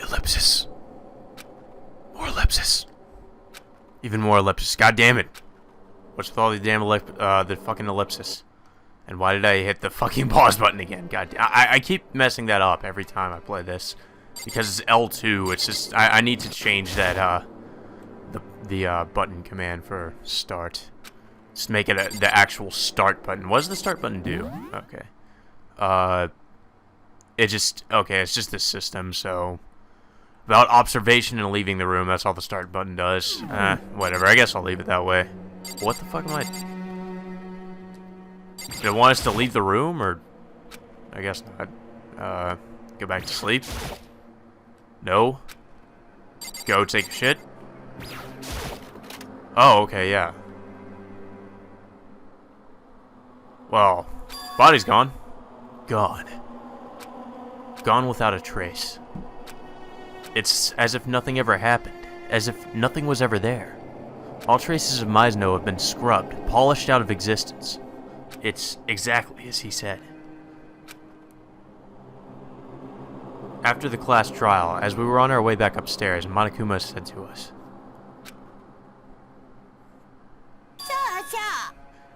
ellipsis. More ellipsis. Even more ellipsis. God damn it. What's with all the damn the fucking ellipsis? And why did I hit the fucking pause button again? God damn. I keep messing that up every time I play this. Because it's L2. It's just... I need to change that, the button command for start. Just make it the actual start button. What does the start button do? Okay. It just... Okay, it's just the system, so... Without observation and leaving the room, that's all the start button does. Whatever, I guess I'll leave it that way. What the fuck am I... Do it want us to leave the room, or... I guess not. Go back to sleep? No? Go take a shit? Oh, okay, yeah. Well, body's gone. Gone. Gone without a trace. It's as if nothing ever happened. As if nothing was ever there. All traces of Meisno have been scrubbed, polished out of existence. It's exactly as he said. After the class trial, as we were on our way back upstairs, Monokuma said to us,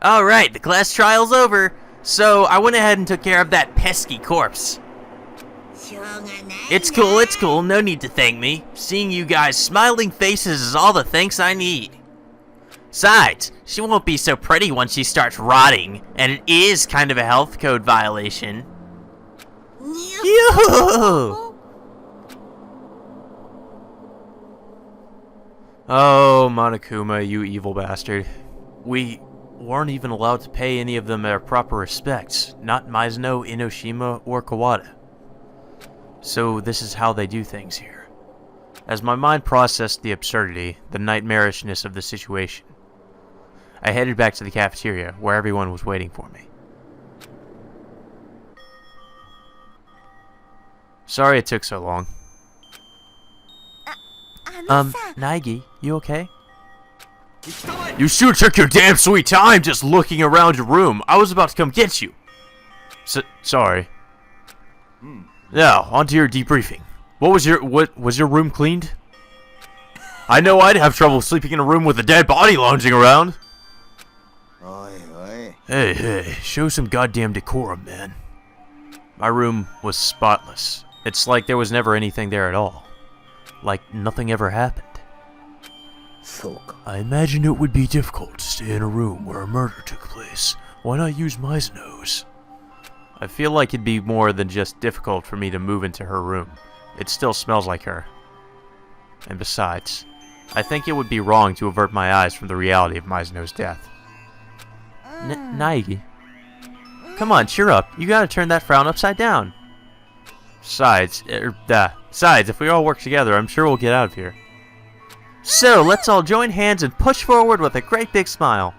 "Alright, the class trial's over, so I went ahead and took care of that pesky corpse. It's cool, no need to thank me. Seeing you guys' smiling faces is all the thanks I need. Besides, she won't be so pretty once she starts rotting, and it is kind of a health code violation." Yoo-hoo! Oh, Monokuma, you evil bastard. We weren't even allowed to pay any of them their proper respects. Not Meisno, Inoshima, or Kawada. So this is how they do things here. As my mind processed the absurdity, the nightmarishness of the situation, I headed back to the cafeteria, where everyone was waiting for me. Sorry it took so long. Naegi, you okay? You sure took your damn sweet time just looking around your room. I was about to come get you. Sorry. Now, on to your debriefing. What was your room cleaned? I know I'd have trouble sleeping in a room with a dead body lounging around. Hey, show some goddamn decorum, man. My room was spotless. It's like there was never anything there at all. Like nothing ever happened. I imagine it would be difficult to stay in a room where a murder took place. Why not use Meisno's? I feel like it'd be more than just difficult for me to move into her room. It still smells like her. And besides, I think it would be wrong to avert my eyes from the reality of Meisno's death. Naegi, come on, cheer up. You gotta turn that frown upside down. Besides, if we all work together, I'm sure we'll get out of here. So, let's all join hands and push forward with a great big smile.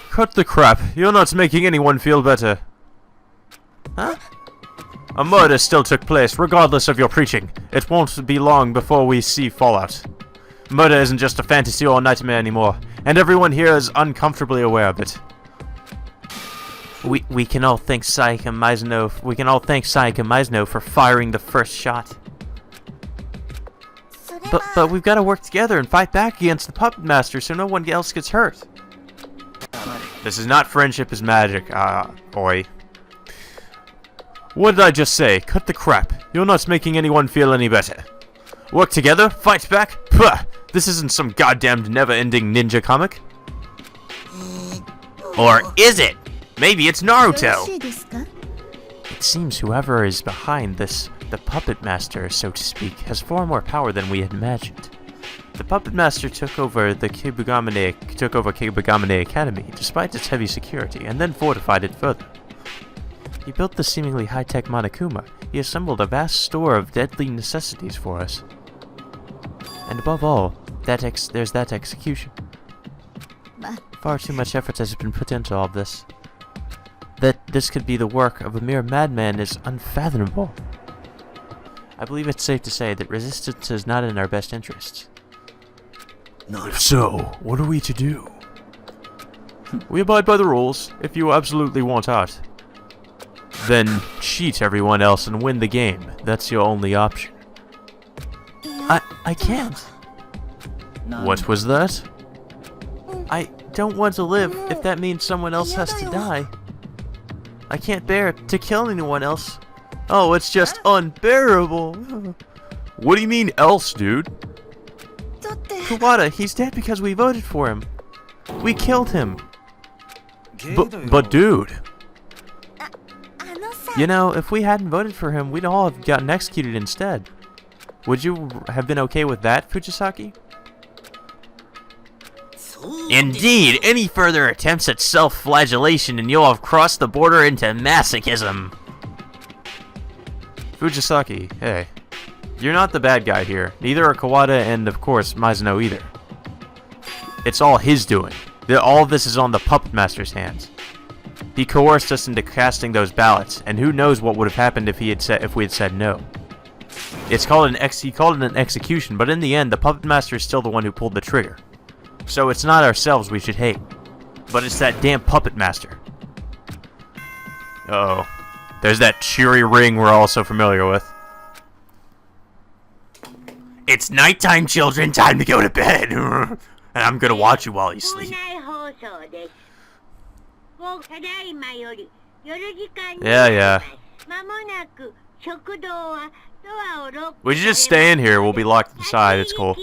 Cut the crap. You're not making anyone feel better. Huh? A murder still took place, regardless of your preaching. It won't be long before we see fallout. Murder isn't just a fantasy or a nightmare anymore, and everyone here is uncomfortably aware of it. We can all thank Sayaka Meisno for firing the first shot. But we've got to work together and fight back against the Puppet Master so no one else gets hurt. This is not friendship is magic, boy. What did I just say? Cut the crap. You're not making anyone feel any better. Work together? Fight back? Puh! This isn't some goddamned never-ending ninja comic. Or is it? Maybe it's Naruto. It seems whoever is behind this, the Puppet Master, so to speak, has far more power than we had imagined. The Puppet Master took over Kibugamane Academy, despite its heavy security, and then fortified it further. He built the seemingly high-tech Monokuma. He assembled a vast store of deadly necessities for us. And above all, there's that execution. Far too much effort has been put into all this. That this could be the work of a mere madman is unfathomable. I believe it's safe to say that resistance is not in our best interests. If so, what are we to do? We abide by the rules, if you absolutely want out. then cheat everyone else and win the game. That's your only option. I can't. What was that? I don't want to live if that means someone else has to die. I can't bear to kill anyone else. Oh, it's just unbearable. What do you mean else, dude? Kawada, he's dead because we voted for him. We killed him. But dude. You know, if we hadn't voted for him, we'd all have gotten executed instead. Would you have been okay with that, Fujisaki? Indeed, any further attempts at self-flagellation and you'll have crossed the border into masochism. Fujisaki, hey. You're not the bad guy here. Neither are Kawada and, of course, Mizuno either. It's all his doing. All of this is on the Puppet Master's hands. He coerced us into casting those ballots, and who knows what would have happened if we had said no. He called it an execution, but in the end, the Puppet Master is still the one who pulled the trigger. So it's not ourselves we should hate, but it's that damn Puppet Master. Uh-oh. There's that cheery ring we're all so familiar with. It's nighttime, children. Time to go to bed. And I'm gonna watch you while you sleep. Yeah. We should just stay in here. We'll be locked inside. It's cool.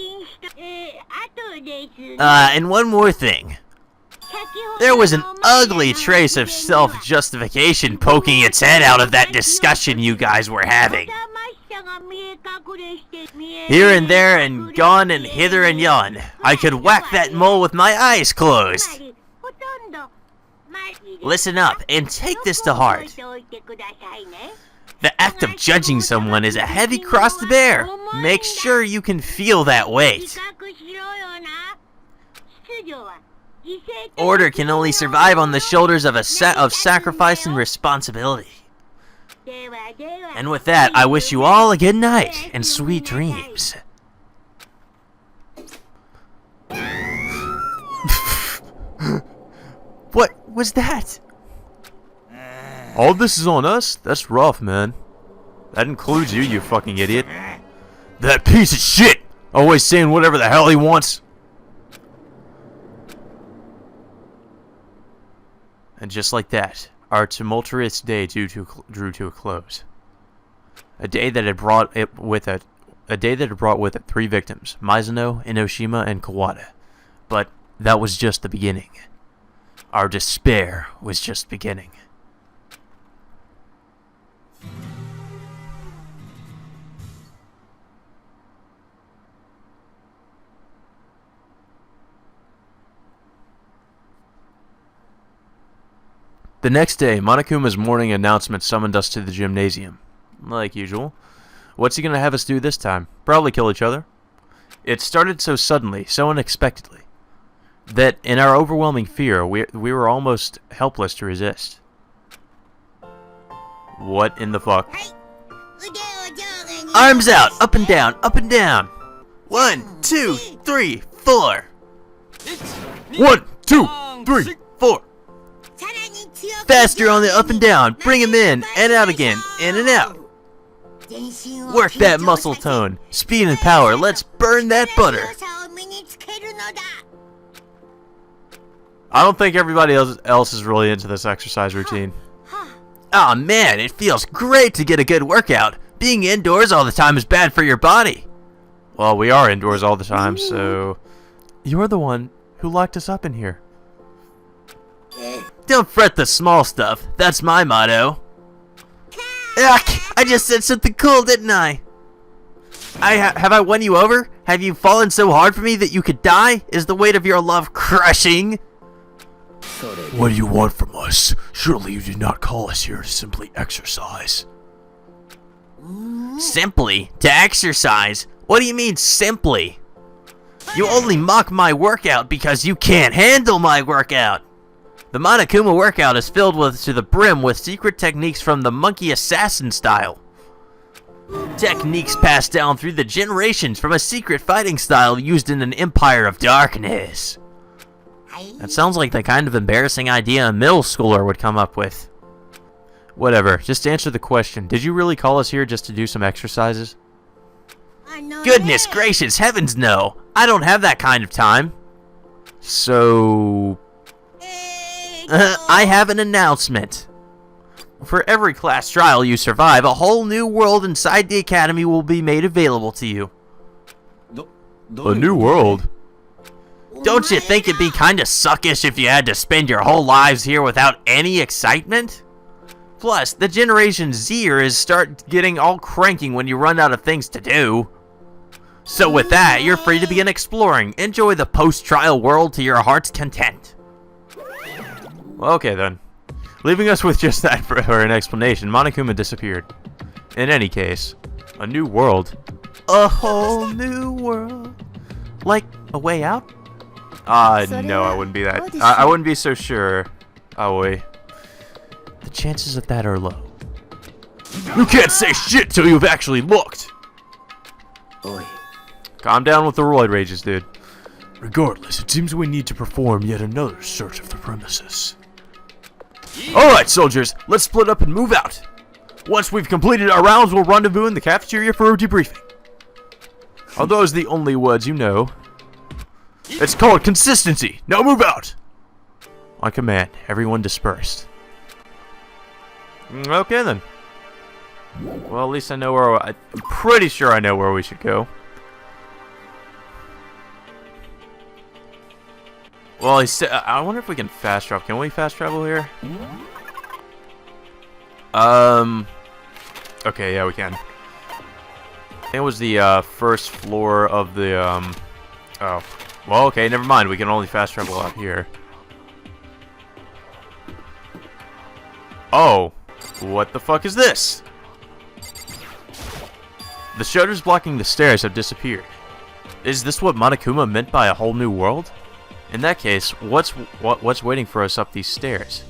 And one more thing. There was an ugly trace of self-justification poking its head out of that discussion you guys were having. Here and there and gone and hither and yon. I could whack that mole with my eyes closed. Listen up and take this to heart. The act of judging someone is a heavy cross to bear. Make sure you can feel that weight. Order can only survive on the shoulders of sacrifice and responsibility. And with that, I wish you all a good night and sweet dreams. What was that? All this is on us? That's rough, man. That includes you, you fucking idiot. That piece of shit! Always saying whatever the hell he wants. And just like that, our tumultuous day drew to a close. A day that had brought with it 3 victims: Mizuno, Enoshima, and Kawada. But that was just the beginning. Our despair was just beginning. The next day, Monokuma's morning announcement summoned us to the gymnasium. Like usual. What's he gonna have us do this time? Probably kill each other. It started so suddenly, so unexpectedly, that in our overwhelming fear, we were almost helpless to resist. What in the fuck? Arms out! Up and down! Up and down! 1, 2, 3, 4! 1, 2, 3, 4! Faster on the up and down! Bring him in and out again! In and out! Work that muscle tone! Speed and power! Let's burn that butter! I don't think everybody else is really into this exercise routine. Aw, man, it feels great to get a good workout. Being indoors all the time is bad for your body. Well, we are indoors all the time, so... You're the one who locked us up in here. Don't fret the small stuff. That's my motto. Ugh, I just said something cool, didn't I? Have I won you over? Have you fallen so hard for me that you could die? Is the weight of your love crushing? What do you want from us? Surely you did not call us here to simply exercise. Simply? To exercise? What do you mean, simply? You only mock my workout because you can't handle my workout. The Monokuma workout is filled to the brim with secret techniques from the monkey assassin style. Techniques passed down through the generations from a secret fighting style used in an empire of darkness. That sounds like the kind of embarrassing idea a middle schooler would come up with. Whatever, just answer the question. Did you really call us here just to do some exercises? Goodness gracious, heavens no! I don't have that kind of time. So... I have an announcement. For every class trial you survive, a whole new world inside the academy will be made available to you. A new world? Don't you think it'd be kinda suckish if you had to spend your whole lives here without any excitement? Plus, the Generation Zers start getting all cranking when you run out of things to do. So with that, you're free to begin exploring. Enjoy the post-trial world to your heart's content. Well, okay then. Leaving us with just that for an explanation, Monokuma disappeared. In any case, a new world. A whole new world. Like a way out? No, I wouldn't be that. I wouldn't be so sure. Aoi. The chances of that are low. You can't say shit till you've actually looked! Oi. Calm down with the roid rages, dude. Regardless, it seems we need to perform yet another search of the premises. Alright, soldiers, let's split up and move out. Once we've completed our rounds, we'll rendezvous in the cafeteria for a debriefing. Are those the only words you know? It's called consistency. Now move out! On command, everyone dispersed. Okay then. Well, at least I know where... I'm pretty sure I know where we should go. Well, he said... I wonder if we can fast travel. Can we fast travel here? Okay, yeah, we can. I think it was the first floor of the... Oh. Well, okay, never mind. We can only fast travel out here. Oh. What the fuck is this? The shutters blocking the stairs have disappeared. Is this what Monokuma meant by a whole new world? In that case, what's waiting for us up these stairs?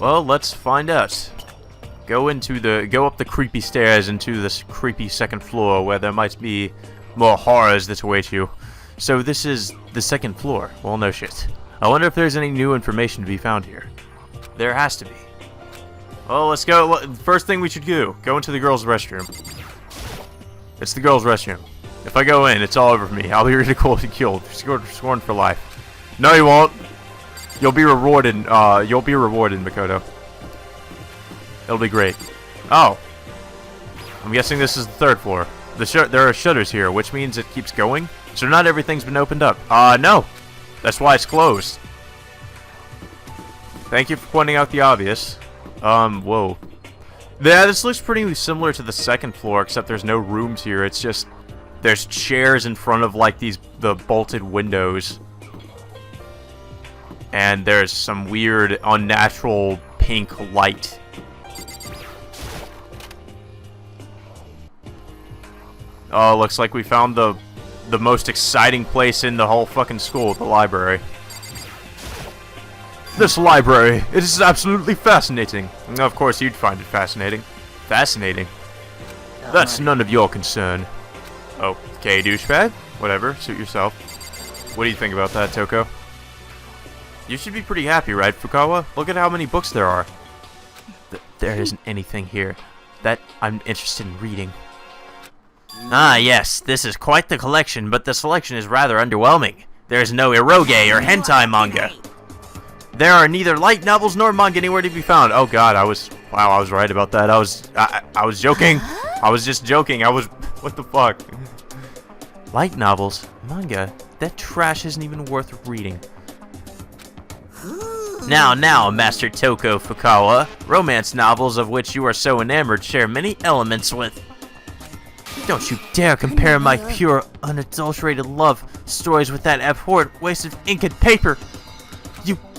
Well, let's find out. Go up the creepy stairs into this creepy second floor where there might be more horrors that await you. So this is the second floor. Well, no shit. I wonder if there's any new information to be found here. There has to be. Well, let's go. First thing we should do, go into the girls' restroom. It's the girls' restroom. If I go in, it's all over for me. I'll be ridiculed and killed. Scorned for life. No, you won't. You'll be rewarded. You'll be rewarded, Makoto. It'll be great. Oh. I'm guessing this is the third floor. There are shutters here, which means it keeps going. So not everything's been opened up. No. That's why it's closed. Thank you for pointing out the obvious. Whoa. Yeah, this looks pretty similar to the second floor, except there's no rooms here. It's just... there's chairs in front of, like, the bolted windows. And there's some weird, unnatural pink light. Oh, looks like we found the most exciting place in the whole fucking school, the library. This library, it is absolutely fascinating. Of course, you'd find it fascinating. Fascinating? That's none of your concern. Okay, douchebag. Whatever, suit yourself. What do you think about that, Toko? You should be pretty happy, right, Fukawa? Look at how many books there are. There isn't anything here that I'm interested in reading. Ah, yes, this is quite the collection, but the selection is rather underwhelming. There's no eroge or hentai manga. There are neither light novels nor manga anywhere to be found. Oh god, I was right about that. I was joking. I was just joking. What the fuck? Light novels? Manga? That trash isn't even worth reading. Now, Master Toko Fukawa. Romance novels of which you are so enamored share many elements with... Don't you dare compare my pure, unadulterated love stories with that abhorrent waste of ink and paper!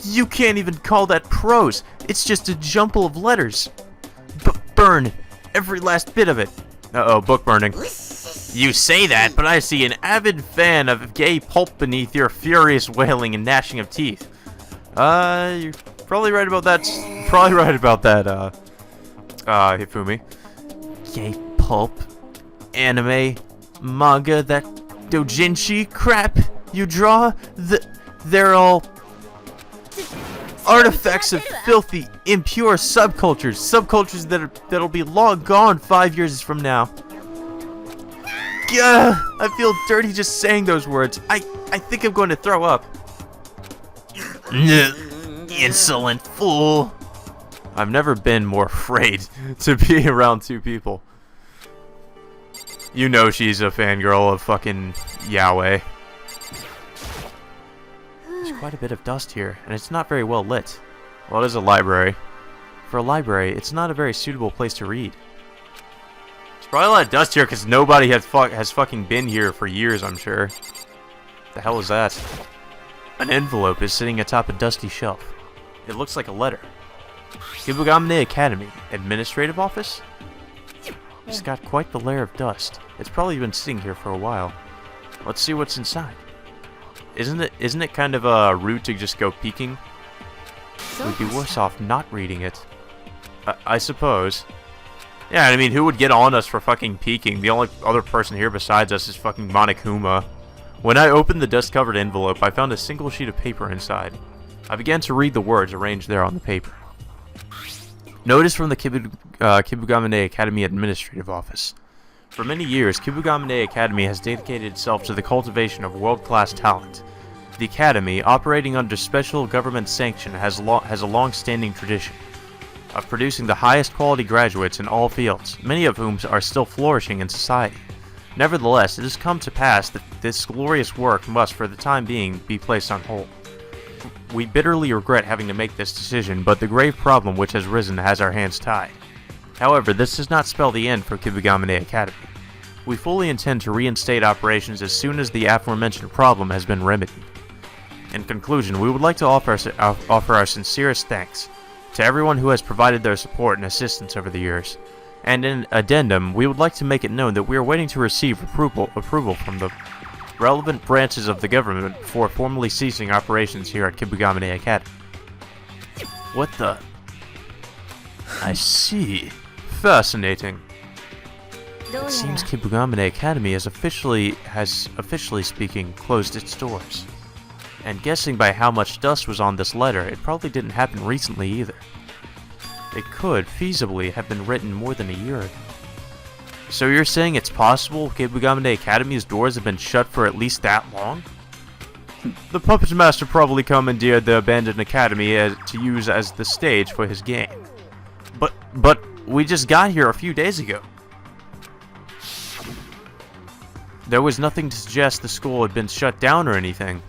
You can't even call that prose. It's just a jumble of letters. Burn every last bit of it. Uh-oh, book burning. You say that, but I see an avid fan of gay pulp beneath your furious wailing and gnashing of teeth. You're probably right about that. Hifumi. Gay pulp, anime, manga, that doujinshi crap you draw. They're all... artifacts of filthy, impure subcultures that'll be long gone 5 years from now. Gah, I feel dirty just saying those words. I think I'm going to throw up. Insolent fool. I've never been more afraid to be around two people. You know she's a fangirl of fucking Yahweh. There's quite a bit of dust here, and it's not very well lit. Well, it is a library. For a library, it's not a very suitable place to read. There's probably a lot of dust here because nobody has fucking been here for years, I'm sure. The hell is that? An envelope is sitting atop a dusty shelf. It looks like a letter. Kibugamine Academy, Administrative Office? It's got quite the layer of dust. It's probably been sitting here for a while. Let's see what's inside. Isn't it kind of rude to just go peeking? We'd be worse off not reading it. I suppose. Yeah, I mean, who would get on us for fucking peeking? The only other person here besides us is fucking Monokuma. When I opened the dust-covered envelope, I found a single sheet of paper inside. I began to read the words arranged there on the paper. Notice from the Kibugamine Academy Administrative Office. For many years, Kibugamine Academy has dedicated itself to the cultivation of world-class talent. The Academy, operating under special government sanction, has a long-standing tradition of producing the highest quality graduates in all fields, many of whom are still flourishing in society. Nevertheless, it has come to pass that this glorious work must, for the time being, be placed on hold. We bitterly regret having to make this decision, but the grave problem which has risen has our hands tied. However, this does not spell the end for Kibugamine Academy. We fully intend to reinstate operations as soon as the aforementioned problem has been remedied. In conclusion, we would like to offer our sincerest thanks to everyone who has provided their support and assistance over the years. And in addendum, we would like to make it known that we are waiting to receive approval from the relevant branches of the government before formally ceasing operations here at Kibugamine Academy. What the? I see. Fascinating. It seems Kibugamine Academy has officially speaking, closed its doors. And guessing by how much dust was on this letter, it probably didn't happen recently either. It could, feasibly, have been written more than a year ago. So you're saying it's possible Kibugamine Academy's doors have been shut for at least that long? The Puppet Master probably commandeered the abandoned academy to use as the stage for his game. But we just got here a few days ago. There was nothing to suggest the school had been shut down or anything.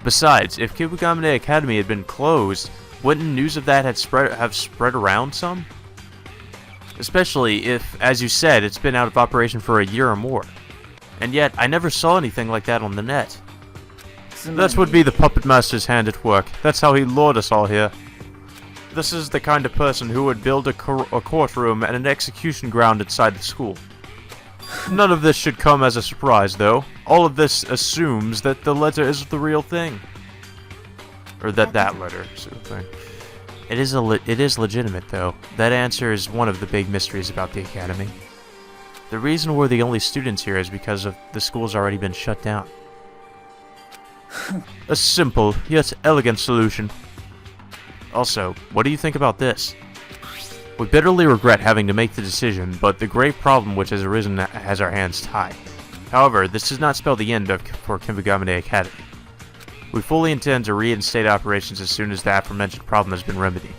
Besides, if Kibugamine Academy had been closed, wouldn't news of that have spread around some? Especially if, as you said, it's been out of operation for a year or more. And yet, I never saw anything like that on the net. That would be the Puppet Master's hand at work. That's how he lured us all here. This is the kind of person who would build a courtroom and an execution ground inside the school. None of this should come as a surprise, though. All of this assumes that the letter is the real thing. Or that letter is the thing. It is legitimate, though. That answer is one of the big mysteries about the academy. The reason we're the only students here is because of the school's already been shut down. A simple, yet elegant solution. Also, what do you think about this? We bitterly regret having to make the decision, but the grave problem which has arisen has our hands tied. However, this does not spell the end for Kibugamine Academy. We fully intend to reinstate operations as soon as the aforementioned problem has been remedied.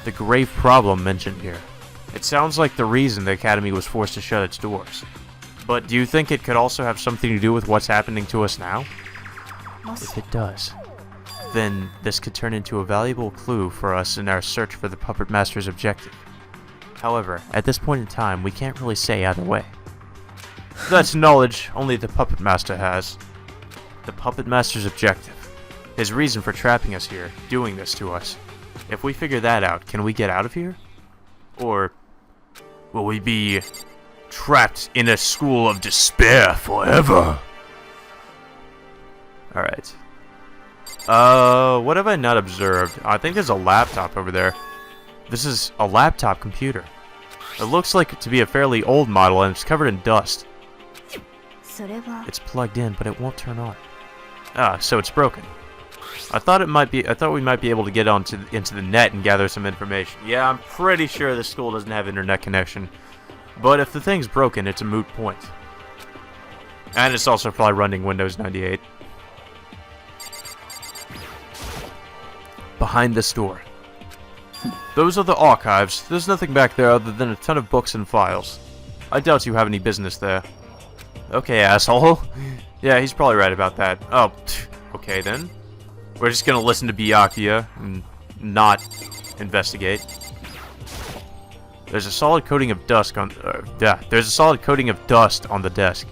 The grave problem mentioned here. It sounds like the reason the Academy was forced to shut its doors. But do you think it could also have something to do with what's happening to us now? If it does, then this could turn into a valuable clue for us in our search for the Puppet Master's objective. However, at this point in time, we can't really say either way. That's knowledge only the Puppet Master has. The Puppet Master's objective. His reason for trapping us here, doing this to us. If we figure that out, can we get out of here? Or will we be trapped in a school of despair forever? Alright. What have I not observed? I think there's a laptop over there. This is a laptop computer. It looks like it to be a fairly old model and it's covered in dust. It's plugged in, but it won't turn on. Ah, so it's broken. I thought we might be able to get into the net and gather some information. Yeah, I'm pretty sure the school doesn't have internet connection. But if the thing's broken, it's a moot point. And it's also probably running Windows 98. Behind this door. Those are the archives. There's nothing back there other than a ton of books and files. I doubt you have any business there. Okay, asshole. Yeah, he's probably right about that. Oh, okay then. We're just gonna listen to Byakuya and not investigate. There's a solid coating of dust on. There's a solid coating of dust on the desk.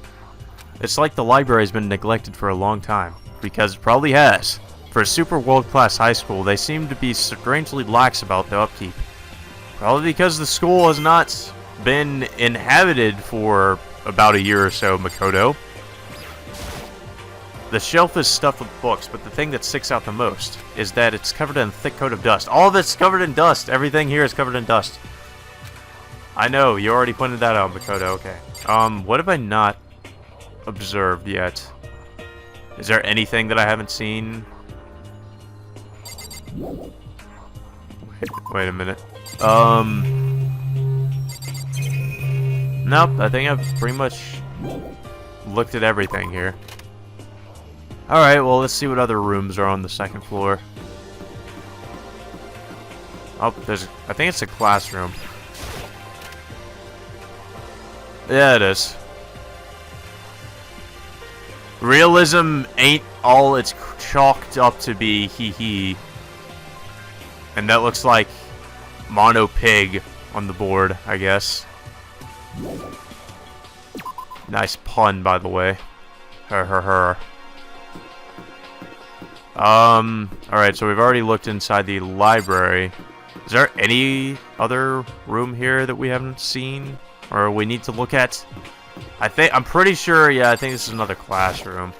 It's like the library's been neglected for a long time, because it probably has. For a super world-class high school, they seem to be strangely lax about the upkeep. Probably because the school has not been inhabited for about a year or so, Makoto. The shelf is stuffed with books, but the thing that sticks out the most is that it's covered in a thick coat of dust. All of it's covered in dust. Everything here is covered in dust. I know, you already pointed that out, Makoto. Okay. What have I not observed yet? Is there anything that I haven't seen? Wait a minute. Nope, I think I've pretty much looked at everything here. Alright, well, let's see what other rooms are on the second floor. Oh, I think it's a classroom. Yeah, it is. Realism ain't all it's chalked up to be, hee hee. And that looks like Mono Pig on the board, I guess. Nice pun, by the way. Her. Alright, so we've already looked inside the library. Is there any other room here that we haven't seen? Or we need to look at? I'm pretty sure, yeah, I think this is another classroom.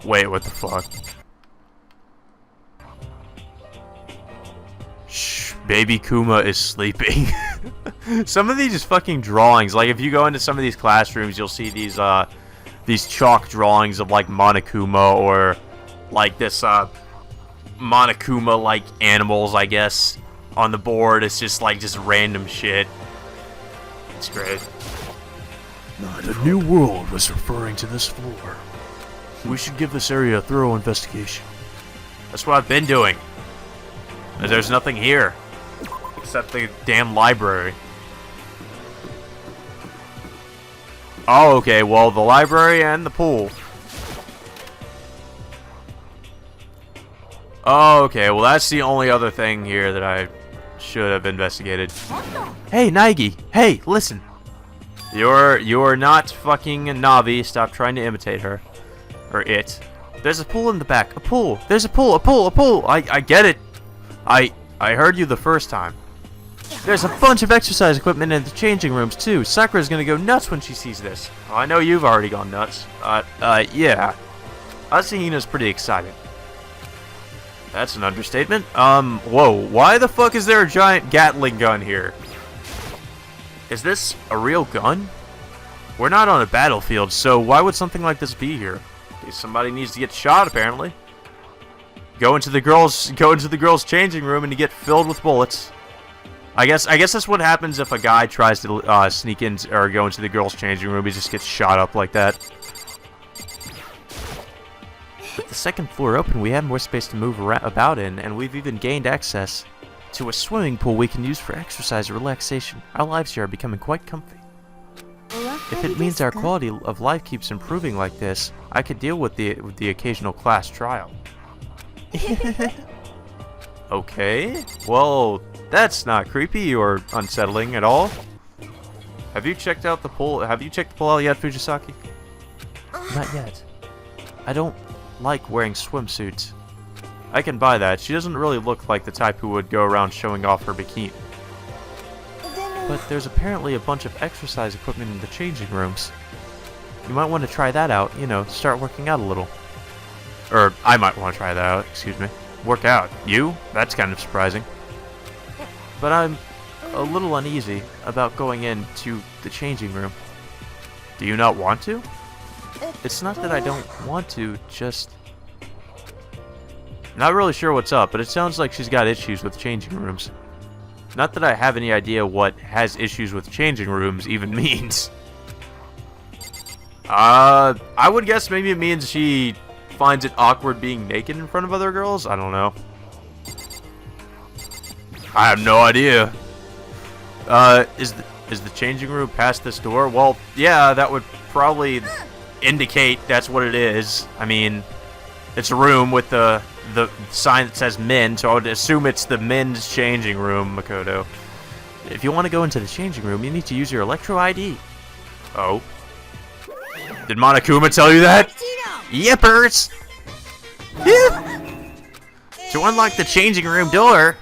Wait, what the fuck? Shh, baby Kuma is sleeping. Some of these fucking drawings, like if you go into some of these classrooms, you'll see these chalk drawings of like Monokuma or like this Monokuma like animals, I guess, on the board. It's just like just random shit. It's great. The New World was referring to this floor. We should give this area a thorough investigation. That's what I've been doing. There's nothing here except the damn library. Oh, okay, well, the library and the pool. Oh, okay, well, that's the only other thing here that I should have investigated. Hey, Naegi! Hey, listen! You're not fucking Navi. Stop trying to imitate her. Or it. There's a pool in the back. A pool! There's a pool! A pool! A pool! I get it! I heard you the first time. There's a bunch of exercise equipment in the changing rooms, too. Sakura's gonna go nuts when she sees this. Oh, I know you've already gone nuts. Yeah. Asahina's pretty excited. That's an understatement. Whoa. Why the fuck is there a giant Gatling gun here? Is this a real gun? We're not on a battlefield, so why would something like this be here? Somebody needs to get shot, apparently. Go into the girls' changing room and you get filled with bullets. I guess that's what happens if a guy tries to sneak in or go into the girls' changing room. He just gets shot up like that. With the second floor open, we have more space to move about in, and we've even gained access to a swimming pool we can use for exercise or relaxation. Our lives here are becoming quite comfy. If it means our quality of life keeps improving like this, I could deal with the occasional class trial. Okay, well, that's not creepy or unsettling at all. Have you checked out the pool? Have you checked the pool out yet, Fujisaki? Not yet. I don't like wearing swimsuits. I can buy that. She doesn't really look like the type who would go around showing off her bikini. But there's apparently a bunch of exercise equipment in the changing rooms. You might want to try that out, you know, start working out a little. Or, I might want to try that out, excuse me. Work out? You? That's kind of surprising. But I'm a little uneasy about going in to the changing room. Do you not want to? It's not that I don't want to, just... Not really sure what's up, but it sounds like she's got issues with changing rooms. Not that I have any idea what has issues with changing rooms even means. I would guess maybe it means she finds it awkward being naked in front of other girls? I don't know. I have no idea. Is the changing room past this door? Well, yeah, that would probably indicate that's what it is. I mean, it's a room with the sign that says men, so I would assume it's the men's changing room, Makoto. If you want to go into the changing room, you need to use your Electro ID. Oh. Did Monokuma tell you that? Yippers! To unlock the changing room door,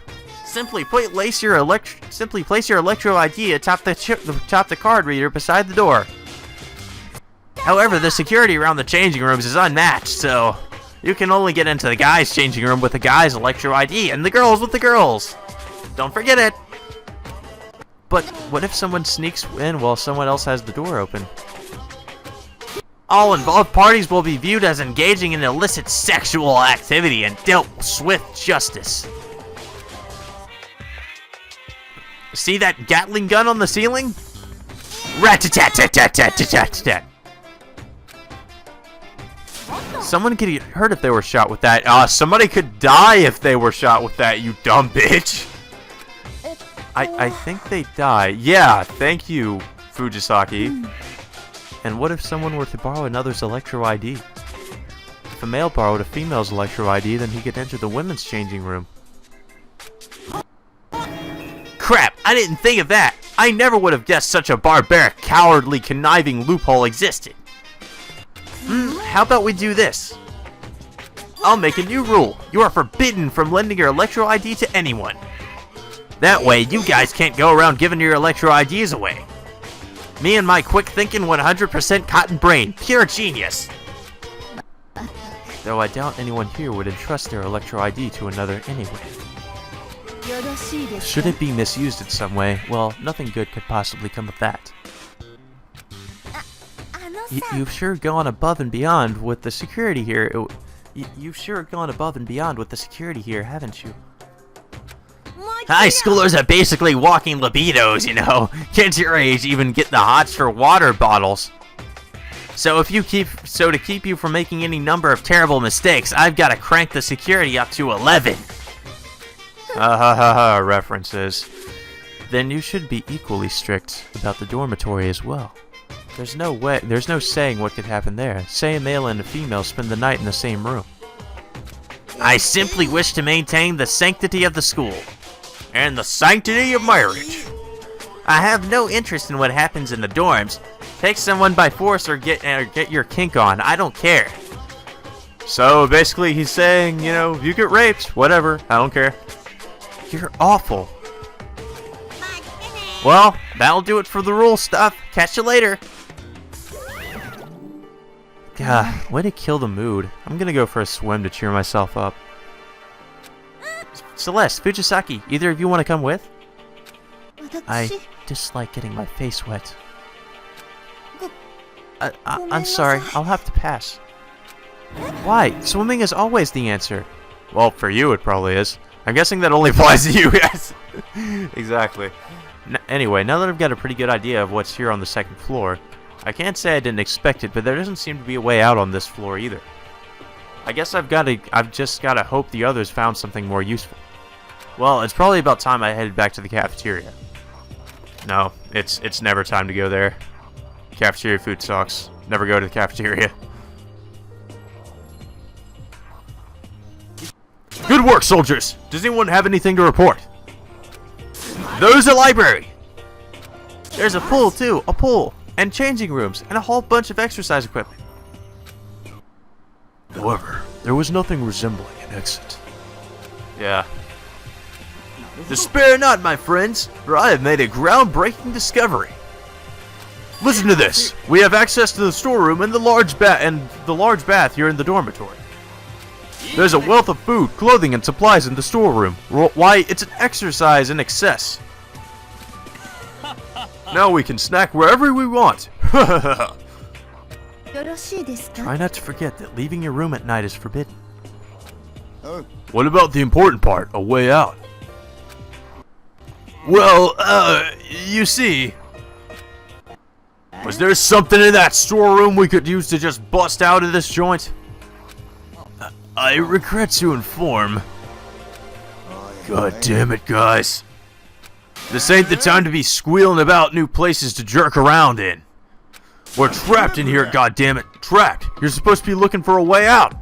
simply place your Electro ID atop the card reader beside the door. However, the security around the changing rooms is unmatched, so you can only get into the guys' changing room with the guys' Electro ID and the girls with the girls. Don't forget it. But what if someone sneaks in while someone else has the door open? All involved parties will be viewed as engaging in illicit sexual activity and dealt with swift justice. See that Gatling gun on the ceiling? Rat-tat-tat-tat-tat-tat-tat-tat. Someone could get hurt if they were shot with that. Somebody could die if they were shot with that, you dumb bitch. I think they die. Yeah, thank you, Fujisaki. And what if someone were to borrow another's Electro ID? If a male borrowed a female's Electro ID, then he could enter the women's changing room. Crap, I didn't think of that. I never would have guessed such a barbaric, cowardly, conniving loophole existed. How about we do this? I'll make a new rule. You are forbidden from lending your Electro ID to anyone. That way, you guys can't go around giving your Electro IDs away. Me and my quick-thinking 100% cotton brain. Pure genius. Though I doubt anyone here would entrust their Electro ID to another anyway. Should it be misused in some way, well, nothing good could possibly come of that. You've sure gone above and beyond with the security here. You've sure gone above and beyond with the security here, haven't you? High schoolers are basically walking libidos, you know. Kids your age even get the hots for water bottles. So to keep you from making any number of terrible mistakes, I've got to crank the security up to 11. References. Then you should be equally strict about the dormitory as well. There's no saying what could happen there. Say a male and a female spend the night in the same room. I simply wish to maintain the sanctity of the school. And the sanctity of marriage. I have no interest in what happens in the dorms. Take someone by force or get your kink on. I don't care. So basically he's saying, you know, you get raped, whatever, I don't care. You're awful. Well, that'll do it for the rule stuff. Catch you later. God, way to kill the mood. I'm gonna go for a swim to cheer myself up. Celeste, Fujisaki, either of you want to come with? I dislike getting my face wet. I'm sorry, I'll have to pass. Why? Swimming is always the answer. Well, for you it probably is. I'm guessing that only applies to you guys. Exactly. Anyway, now that I've got a pretty good idea of what's here on the second floor, I can't say I didn't expect it, but there doesn't seem to be a way out on this floor either. I guess I've just got to hope the others found something more useful. Well, it's probably about time I headed back to the cafeteria. No, it's never time to go there. Cafeteria food sucks. Never go to the cafeteria. Good work, soldiers! Does anyone have anything to report? There's a library! There's a pool, too. A pool. And changing rooms. And a whole bunch of exercise equipment. However, there was nothing resembling an exit. Yeah. Despair not, my friends, for I have made a groundbreaking discovery. Listen to this. We have access to the storeroom and the large bath here in the dormitory. There's a wealth of food, clothing, and supplies in the storeroom. Why, it's an exercise in excess. Now we can snack wherever we want. Try よろしいですか Try not to forget that leaving your room at night is forbidden. What about the important part, a way out? Well, you see... Was there something in that storeroom we could use to just bust out of this joint? I regret to inform. God damn it, guys. This ain't the time to be squealing about new places to jerk around in. We're trapped in here, goddammit. Trapped. You're supposed to be looking for a way out.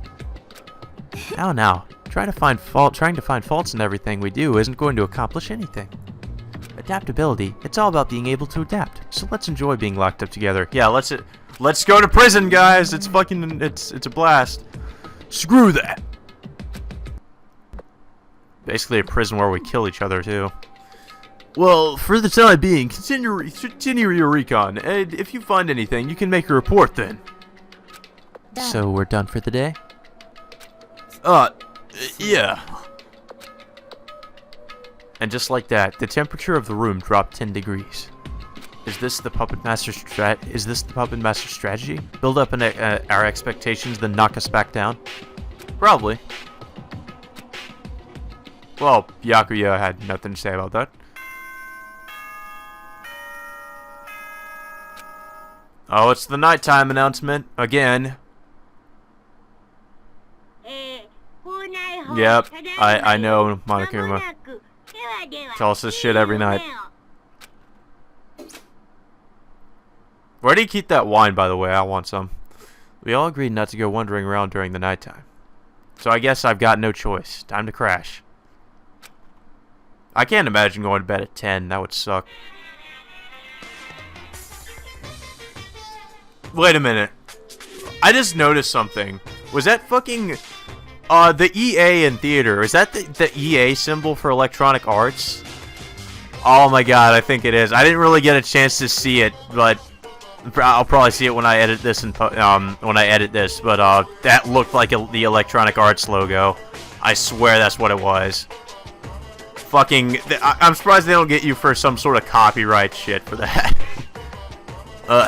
Now, trying to find faults in everything we do isn't going to accomplish anything. Adaptability, it's all about being able to adapt. So let's enjoy being locked up together. Yeah, let's go to prison, guys. It's fucking it's a blast. Screw that. Basically a prison where we kill each other too. Well, for the time being, continue your recon, and if you find anything, you can make a report then. So we're done for the day? Yeah. And just like that, the temperature of the room dropped 10 degrees. Is this the Puppet Master strategy? Build up our expectations, then knock us back down? Probably. Well, Yakuya had nothing to say about that. Oh, it's the nighttime announcement again. Yep, I know, Monokuma. Tell us this shit every night. Where do you keep that wine, by the way? I want some. We all agreed not to go wandering around during the nighttime. So I guess I've got no choice. Time to crash. I can't imagine going to bed at 10. That would suck. Wait a minute. I just noticed something. Was that fucking... the EA in theater, is that the EA symbol for Electronic Arts? Oh my god, I think it is. I didn't really get a chance to see it, but I'll probably see it when I edit this but that looked like the Electronic Arts logo. I swear that's what it was. Fucking, I'm surprised they don't get you for some sort of copyright shit for that.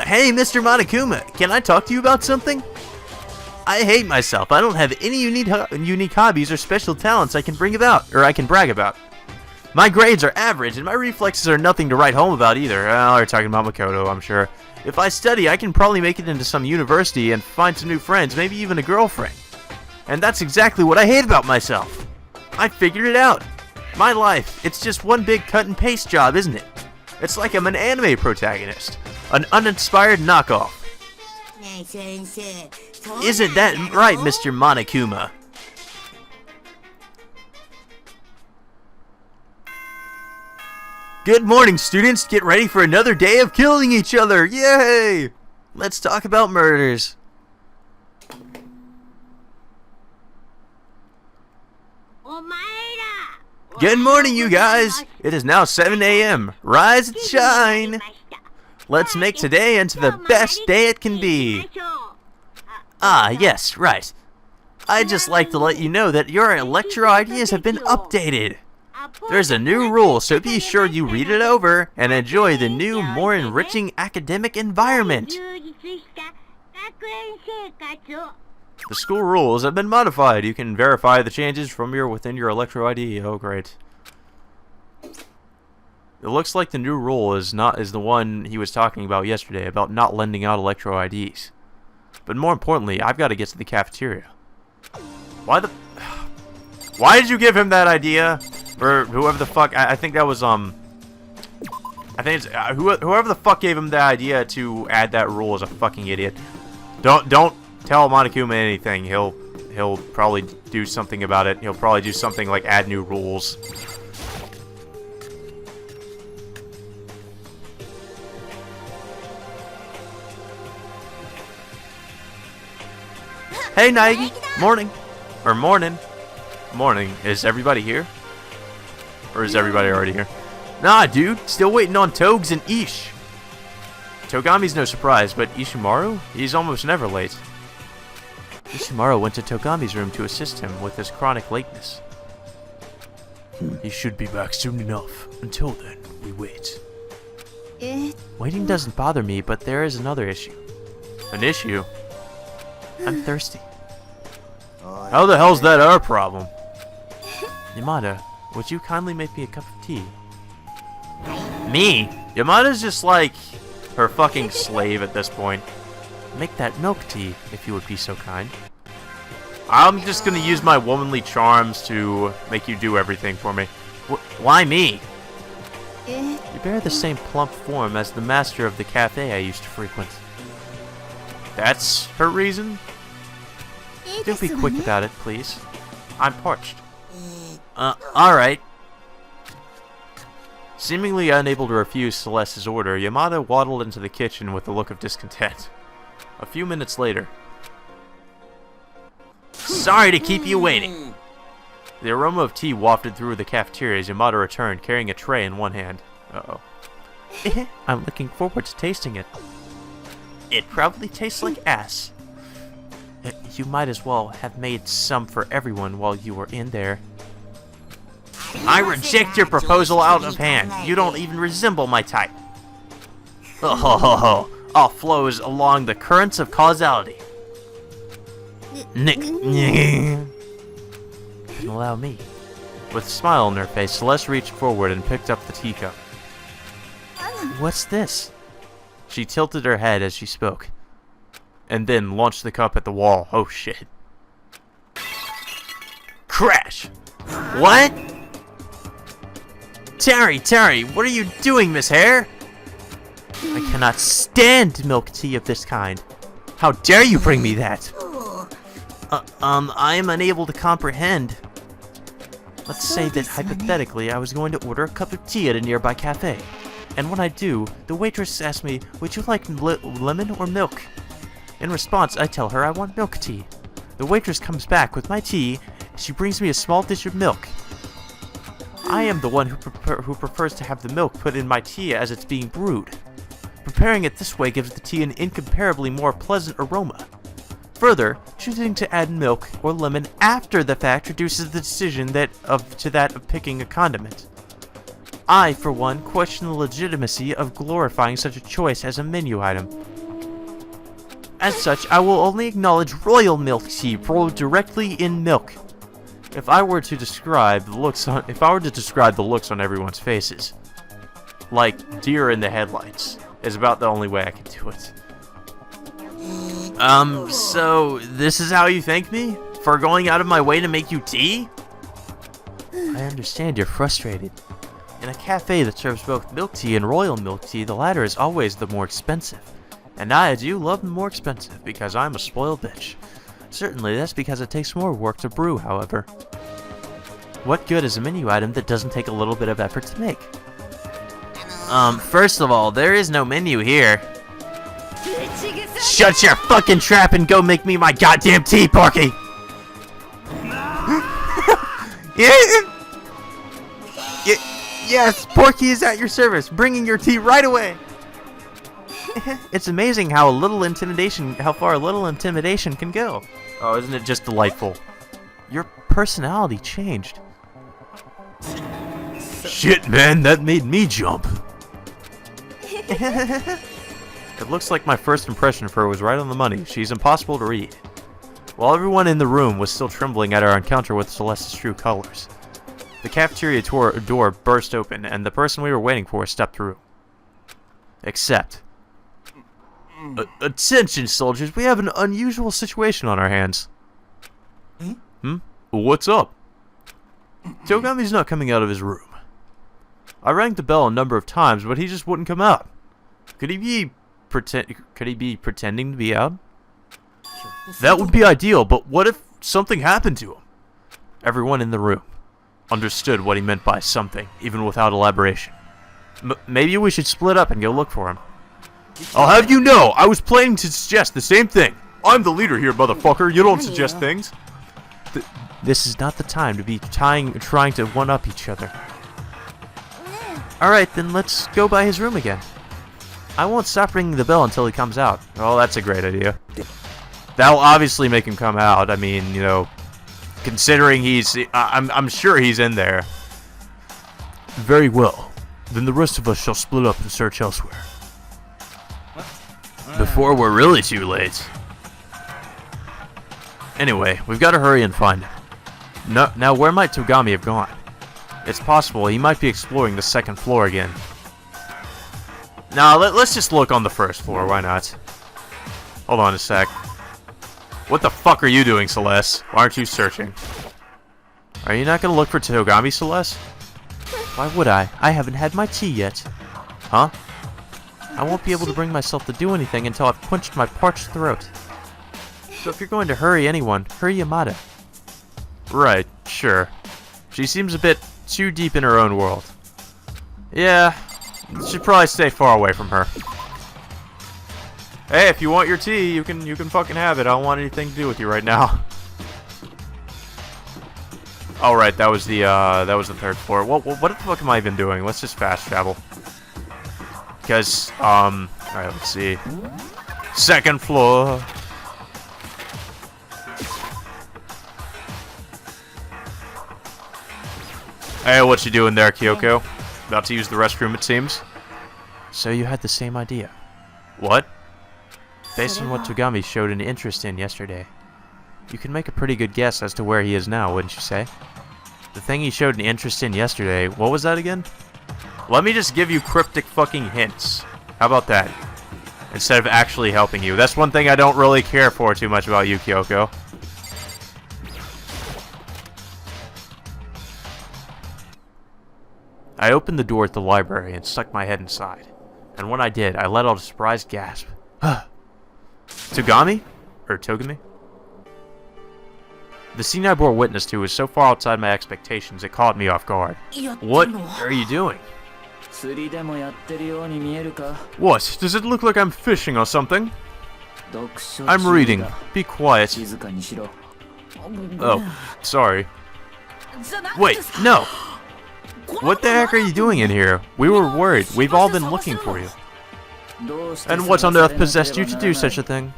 Hey, Mr. Monokuma, can I talk to you about something? I hate myself. I don't have any unique hobbies or special talents I can brag about. My grades are average, and my reflexes are nothing to write home about either. Well, they're talking about Makoto, I'm sure. If I study, I can probably make it into some university and find some new friends, maybe even a girlfriend. And that's exactly what I hate about myself. I figured it out. My life, it's just one big cut and paste job, isn't it? It's like I'm an anime protagonist. An uninspired knockoff. Isn't that right, Mr. Monokuma? Good morning, students. Get ready for another day of killing each other. Yay! Let's talk about murders. Good morning, you guys. It is now 7 a.m. Rise and shine. Let's make today into the best day it can be. Ah, yes, right. I'd just like to let you know that your lecture ideas have been updated. There's a new rule, so be sure you read it over and enjoy the new, more enriching academic environment. The school rules have been modified. You can verify the changes from within your Electro ID. Oh, great. It looks like the new rule is the one he was talking about yesterday, about not lending out Electro IDs. But more importantly, I've got to get to the cafeteria. Why did you give him that idea? Or whoever the fuck, I think that was, I think it's, whoever the fuck gave him the idea to add that rule is a fucking idiot. Don't tell Monokuma anything. He'll probably do something about it. He'll probably do something like add new rules. Hey, Naegi. Morning. Or morning. Morning. Is everybody here? Or is everybody already here? Nah, dude. Still waiting on Togs and Ish. Togami's no surprise, but Ishimaru? He's almost never late. Ishimaru went to Togami's room to assist him with his chronic lateness. He should be back soon enough. Until then, we wait. Waiting doesn't bother me, but there is another issue. An issue? I'm thirsty. How the hell's that our problem? Yamada, would you kindly make me a cup of tea? Me? Yamada's just like her fucking slave at this point. Make that milk tea, if you would be so kind. I'm just gonna use my womanly charms to make you do everything for me. Why me? You bear the same plump form as the master of the cafe I used to frequent. That's her reason? Do be quick about it, please. I'm parched. Alright. Seemingly unable to refuse Celeste's order, Yamada waddled into the kitchen with a look of discontent. A few minutes later... Sorry to keep you waiting. The aroma of tea wafted through the cafeteria as Yamada returned, carrying a tray in one hand. Uh-oh. I'm looking forward to tasting it. It probably tastes like ass. You might as well have made some for everyone while you were in there. I reject your proposal out of hand. You don't even resemble my type. Oh, all flows along the currents of causality. Then allow me. With a smile on her face, Celeste reached forward and picked up the teacup. What's this? She tilted her head as she spoke, and then launched the cup at the wall. Oh shit. Crash! What? Terry, what are you doing, Miss Hare? I cannot stand milk tea of this kind. How dare you bring me that? I am unable to comprehend. Let's say that hypothetically I was going to order a cup of tea at a nearby cafe. And when I do, the waitress asks me, would you like lemon or milk? In response, I tell her I want milk tea. The waitress comes back with my tea. She brings me a small dish of milk. I am the one who prefers to have the milk put in my tea as it's being brewed. Preparing it this way gives the tea an incomparably more pleasant aroma. Further, choosing to add milk or lemon after the fact reduces the decision to that of picking a condiment. I, for one, question the legitimacy of glorifying such a choice as a menu item. As such, I will only acknowledge royal milk tea brewed directly in milk. If I were to describe the looks on everyone's faces, like deer in the headlights, is about the only way I can do it. So this is how you thank me? For going out of my way to make you tea? I understand you're frustrated. In a cafe that serves both milk tea and royal milk tea, the latter is always the more expensive. And I do love the more expensive because I'm a spoiled bitch. Certainly, that's because it takes more work to brew, however. What good is a menu item that doesn't take a little bit of effort to make? First of all, there is no menu here. Shut your fucking trap and go make me my goddamn tea, Porky! Yes, Porky is at your service, bringing your tea right away. It's amazing how far a little intimidation can go. Oh, isn't it just delightful? Your personality changed. Shit, man, that made me jump. It looks like my first impression of her was right on the money. She's impossible to read. While everyone in the room was still trembling at our encounter with Celeste's true colors, the cafeteria door burst open, and the person we were waiting for stepped through. Except... Attention, soldiers, we have an unusual situation on our hands. What's up? Togami's not coming out of his room. I rang the bell a number of times, but he just wouldn't come out. Could he be pretending to be out? That would be ideal, but what if something happened to him? Everyone in the room understood what he meant by something, even without elaboration. Maybe we should split up and go look for him. I'll have you know, I was planning to suggest the same thing. I'm the leader here, motherfucker. You don't suggest things. This is not the time to be trying to one-up each other. Alright, then let's go by his room again. I won't stop ringing the bell until he comes out. Oh, that's a great idea. That'll obviously make him come out. I mean, you know, considering I'm sure he's in there. Very well. Then the rest of us shall split up and search elsewhere. Before we're really too late. Anyway, we've got to hurry and find him. No, now, where might Togami have gone? It's possible he might be exploring the second floor again. Nah, let's just look on the first floor, why not? Hold on a sec. What the fuck are you doing, Celeste? Why aren't you searching? Are you not gonna look for Togami, Celeste? Why would I? I haven't had my tea yet. Huh? I won't be able to bring myself to do anything until I've quenched my parched throat. So if you're going to hurry anyone, hurry Yamada. Right, sure. She seems a bit too deep in her own world. Yeah, should probably stay far away from her. Hey, if you want your tea, you can fucking have it. I don't want anything to do with you right now. All right, that was the third floor. What the fuck am I even doing? Let's just fast travel. Because all right, let's see. Second floor. Hey, what you doing there, Kyoko? About to use the restroom, it seems. So you had the same idea. What? Based on what Togami showed an interest in yesterday, you can make a pretty good guess as to where he is now, wouldn't you say? The thing he showed an interest in yesterday, what was that again? Let me just give you cryptic fucking hints. How about that? Instead of actually helping you. That's one thing I don't really care for too much about you, Kyoko. I opened the door at the library and stuck my head inside. And when I did, I let out a surprised gasp. Togami? Or Togami? The scene I bore witness to was so far outside my expectations it caught me off guard. What are you doing? What? Does it look like I'm fishing or something? I'm reading. Be quiet. Oh, sorry. Wait, no! What the heck are you doing in here? We were worried. We've all been looking for you. And what on earth possessed you to do such a thing?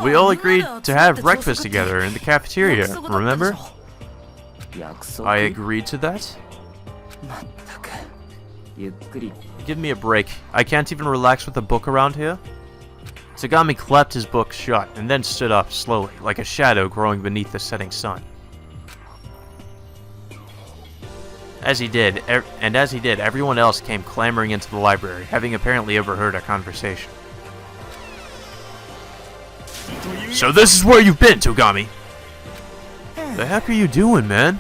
We all agreed to have breakfast together in the cafeteria, remember? I agreed to that? Give me a break. I can't even relax with a book around here. Togami clapped his book shut and then stood up slowly, like a shadow growing beneath the setting sun. As he did, everyone else came clamoring into the library, having apparently overheard our conversation. So this is where you've been, Togami! The heck are you doing, man?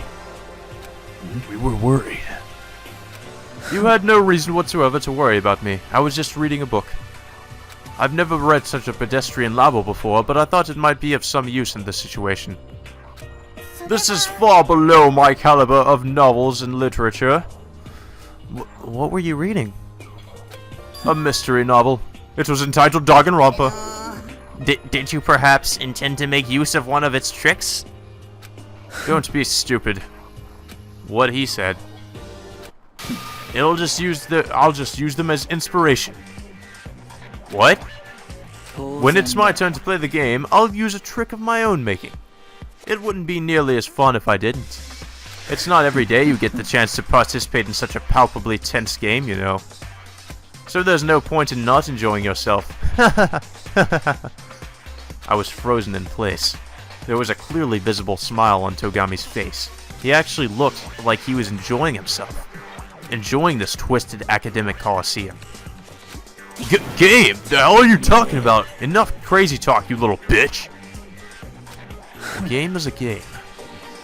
We were worried. You had no reason whatsoever to worry about me. I was just reading a book. I've never read such a pedestrian novel before, but I thought it might be of some use in this situation. This is far below my caliber of novels and literature. What were you reading? A mystery novel. It was entitled Danganronpa. Did you perhaps intend to make use of one of its tricks? Don't be stupid. What he said. I'll just use them as inspiration. What? When it's my turn to play the game, I'll use a trick of my own making. It wouldn't be nearly as fun if I didn't. It's not every day you get the chance to participate in such a palpably tense game, you know. So there's no point in not enjoying yourself. I was frozen in place. There was a clearly visible smile on Togami's face. He actually looked like he was enjoying himself. Enjoying this twisted academic coliseum. Game? The hell are you talking about? Enough crazy talk, you little bitch! A game is a game.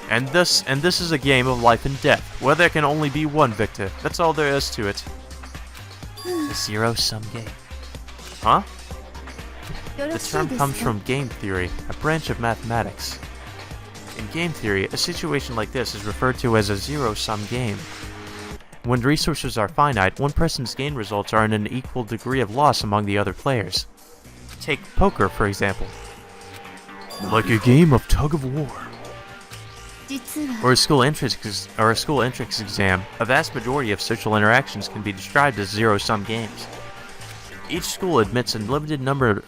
And this is a game of life and death, where there can only be one victor. That's all there is to it. A zero-sum game. Huh? The term comes from game theory, a branch of mathematics. In game theory, a situation like this is referred to as a zero-sum game. When resources are finite, one person's gain results are in an equal degree of loss among the other players. Take poker, for example. Like a game of tug-of-war. Or a school entrance exam, a vast majority of social interactions can be described as zero-sum games. Each school admits a limited number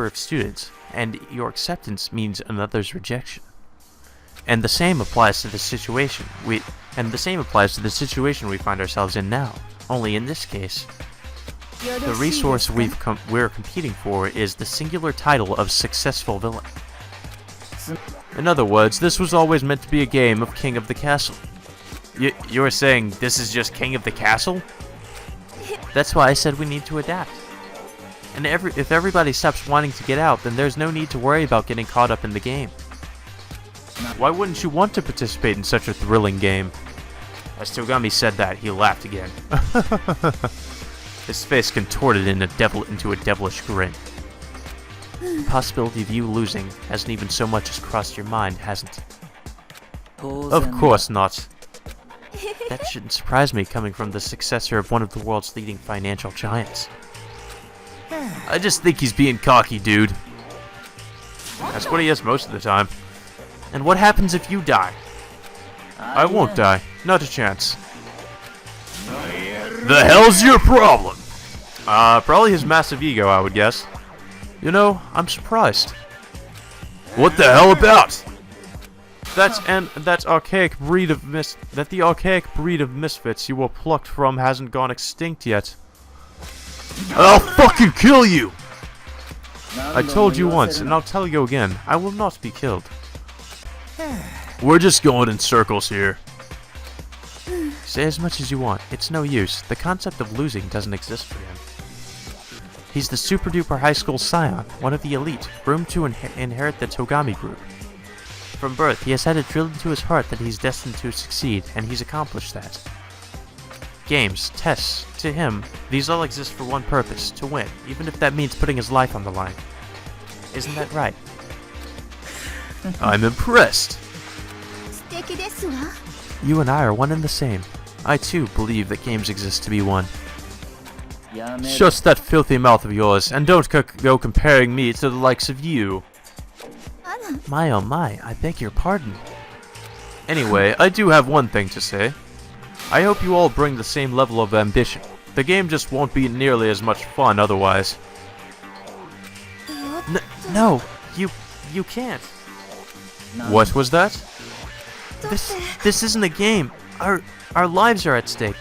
of students, and your acceptance means another's rejection. And the same applies to the situation we find ourselves in now. Only in this case, the resource we're competing for is the singular title of successful villain. In other words, this was always meant to be a game of King of the Castle. You're saying this is just King of the Castle? That's why I said we need to adapt. And if everybody stops wanting to get out, then there's no need to worry about getting caught up in the game. Why wouldn't you want to participate in such a thrilling game? As Togami said that, he laughed again. His face contorted into a devilish grin. The possibility of you losing hasn't even so much as crossed your mind, hasn't it? Of course not. That shouldn't surprise me coming from the successor of one of the world's leading financial giants. I just think he's being cocky, dude. That's what he is most of the time. And what happens if you die? I won't die. Not a chance. The hell's your problem? Probably his massive ego, I would guess. You know, I'm surprised. What the hell about? The archaic breed of misfits you were plucked from hasn't gone extinct yet. I'll fucking kill you! I told you once, and I'll tell you again, I will not be killed. We're just going in circles here. Say as much as you want, it's no use. The concept of losing doesn't exist for him. He's the super-duper high school scion, one of the elite, groomed to inherit the Togami group. From birth, he has had it drilled into his heart that he's destined to succeed, and he's accomplished that. Games, tests, to him, these all exist for one purpose, to win, even if that means putting his life on the line. Isn't that right? I'm impressed. You and I are one and the same. I too believe that games exist to be won. Shut that filthy mouth of yours, and don't go comparing me to the likes of you. My oh my, I beg your pardon. Anyway, I do have one thing to say. I hope you all bring the same level of ambition. The game just won't be nearly as much fun otherwise. No, you can't. What was that? This isn't a game. Our lives are at stake.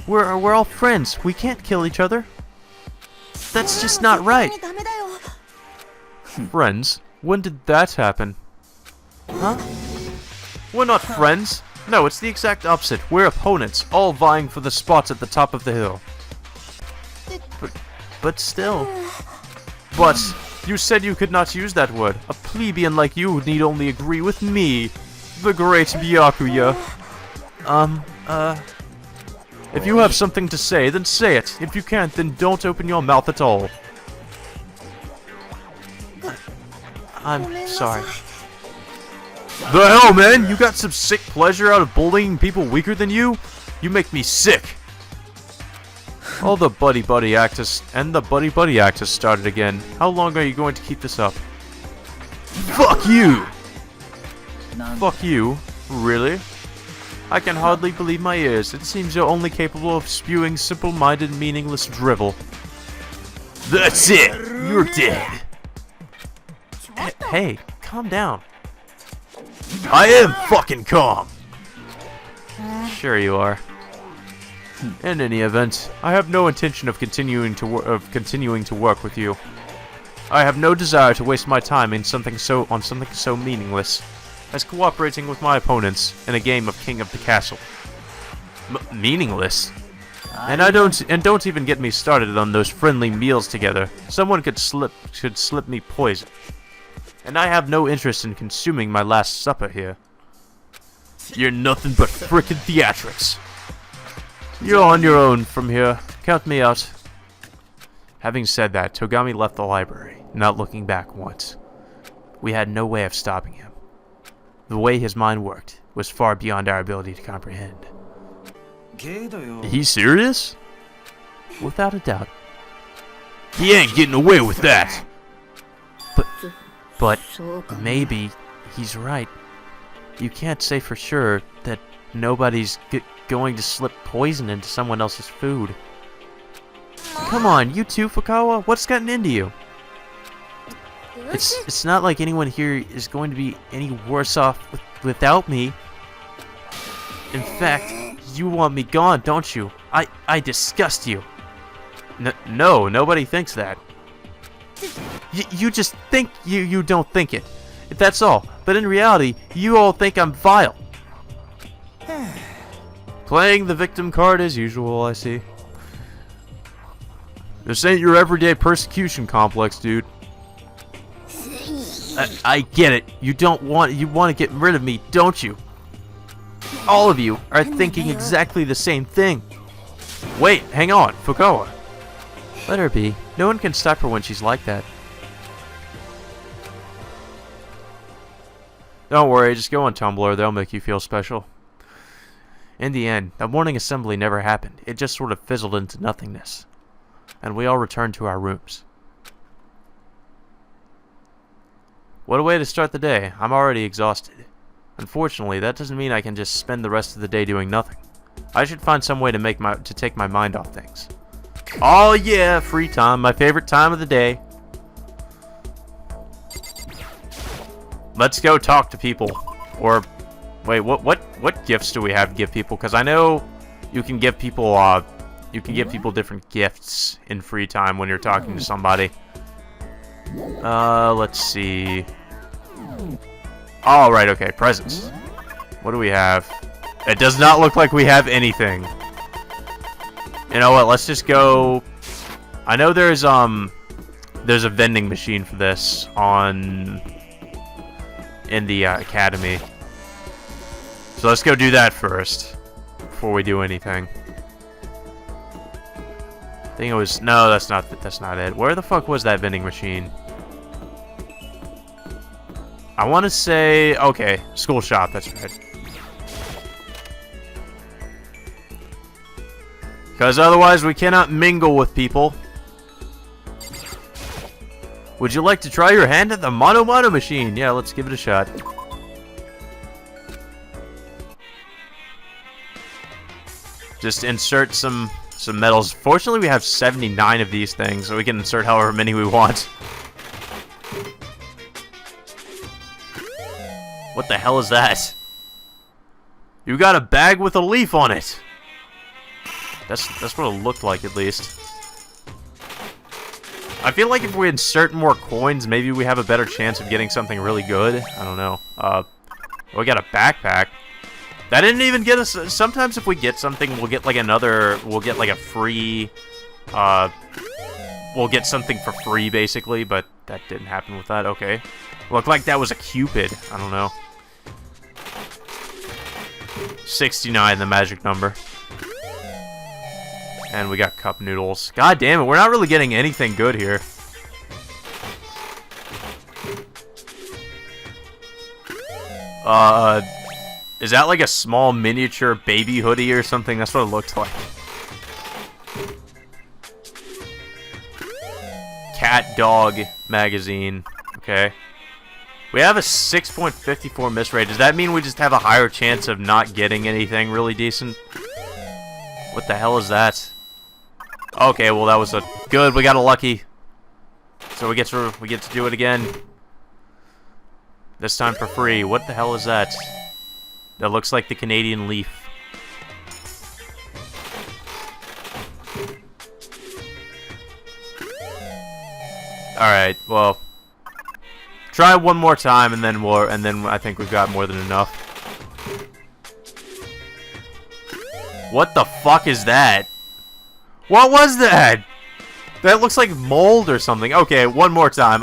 We're all friends. We can't kill each other. That's just not right. Friends? When did that happen? Huh? We're not friends. No, it's the exact opposite. We're opponents, all vying for the spots at the top of the hill. But still. But you said you could not use that word. A plebeian like you need only agree with me, the great Byakuya. If you have something to say, then say it. If you can't, then don't open your mouth at all. I'm sorry. The hell, man? You got some sick pleasure out of bullying people weaker than you? You make me sick. All the buddy-buddy act has started again. How long are you going to keep this up? Fuck you! Fuck you? Really? I can hardly believe my ears. It seems you're only capable of spewing simple-minded, meaningless drivel. That's it! You're dead! Hey, calm down. I am fucking calm. Sure you are. In any event, I have no intention of continuing to work with you. I have no desire to waste my time on something so meaningless as cooperating with my opponents in a game of King of the Castle. Meaningless? And don't even get me started on those friendly meals together. Someone could slip me poison. And I have no interest in consuming my last supper here. You're nothing but frickin' theatrics. You're on your own from here. Count me out. Having said that, Togami left the library, not looking back once. We had no way of stopping him. The way his mind worked was far beyond our ability to comprehend. He's serious? Without a doubt. He ain't getting away with that. But maybe he's right. You can't say for sure that nobody's going to slip poison into someone else's food. Come on, you too, Fukawa? What's gotten into you? It's not like anyone here is going to be any worse off without me. In fact, you want me gone, don't you? I disgust you. No, nobody thinks that. You just think you don't think it. That's all. But in reality, you all think I'm vile. Playing the victim card as usual, I see. This ain't your everyday persecution complex, dude. I get it. You want to get rid of me, don't you? All of you are thinking exactly the same thing. Wait, hang on, Fukawa. Let her be. No one can stop her when she's like that. Don't worry, just go on Tumblr, they'll make you feel special. In the end, that morning assembly never happened. It just sort of fizzled into nothingness. And we all returned to our rooms. What a way to start the day. I'm already exhausted. Unfortunately, that doesn't mean I can just spend the rest of the day doing nothing. I should find some way to take my mind off things. Oh yeah, free time, my favorite time of the day. Let's go talk to people. Or wait, what gifts do we have to give people? Because I know you can give people different gifts in free time when you're talking to somebody. Let's see. All right, okay, presents. What do we have? It does not look like we have anything. You know what? Let's just go. I know there's a vending machine for this in the academy. So let's go do that first before we do anything. I think it was no, that's not it. Where the fuck was that vending machine? I want to say okay, school shop. That's right. Because otherwise we cannot mingle with people. Would you like to try your hand at the Mono Mono machine? Yeah, let's give it a shot. Just insert some medals. Fortunately, we have 79 of these things, so we can insert however many we want. What the hell is that? You got a bag with a leaf on it. That's what it looked like, at least. I feel like if we insert more coins, maybe we have a better chance of getting something really good. I don't know. We got a backpack. That didn't even get us. Sometimes if we get something, we'll get like another. We'll get like a free. We'll get something for free, basically. But that didn't happen with that. Okay. Looked like that was a Cupid. I don't know. 69, the magic number. And we got cup noodles. God damn it, we're not really getting anything good here. Is that like a small miniature baby hoodie or something? That's what it looked like. Cat Dog magazine. Okay. We have a 6.54 miss rate. Does that mean we just have a higher chance of not getting anything really decent? What the hell is that? Okay, well that was a good. We got a lucky. So we get to do it again. This time for free. What the hell is that? That looks like the Canadian leaf. All right. Well, try one more time, and then I think we've got more than enough. What the fuck is that? What was that? That looks like mold or something. Okay, one more time.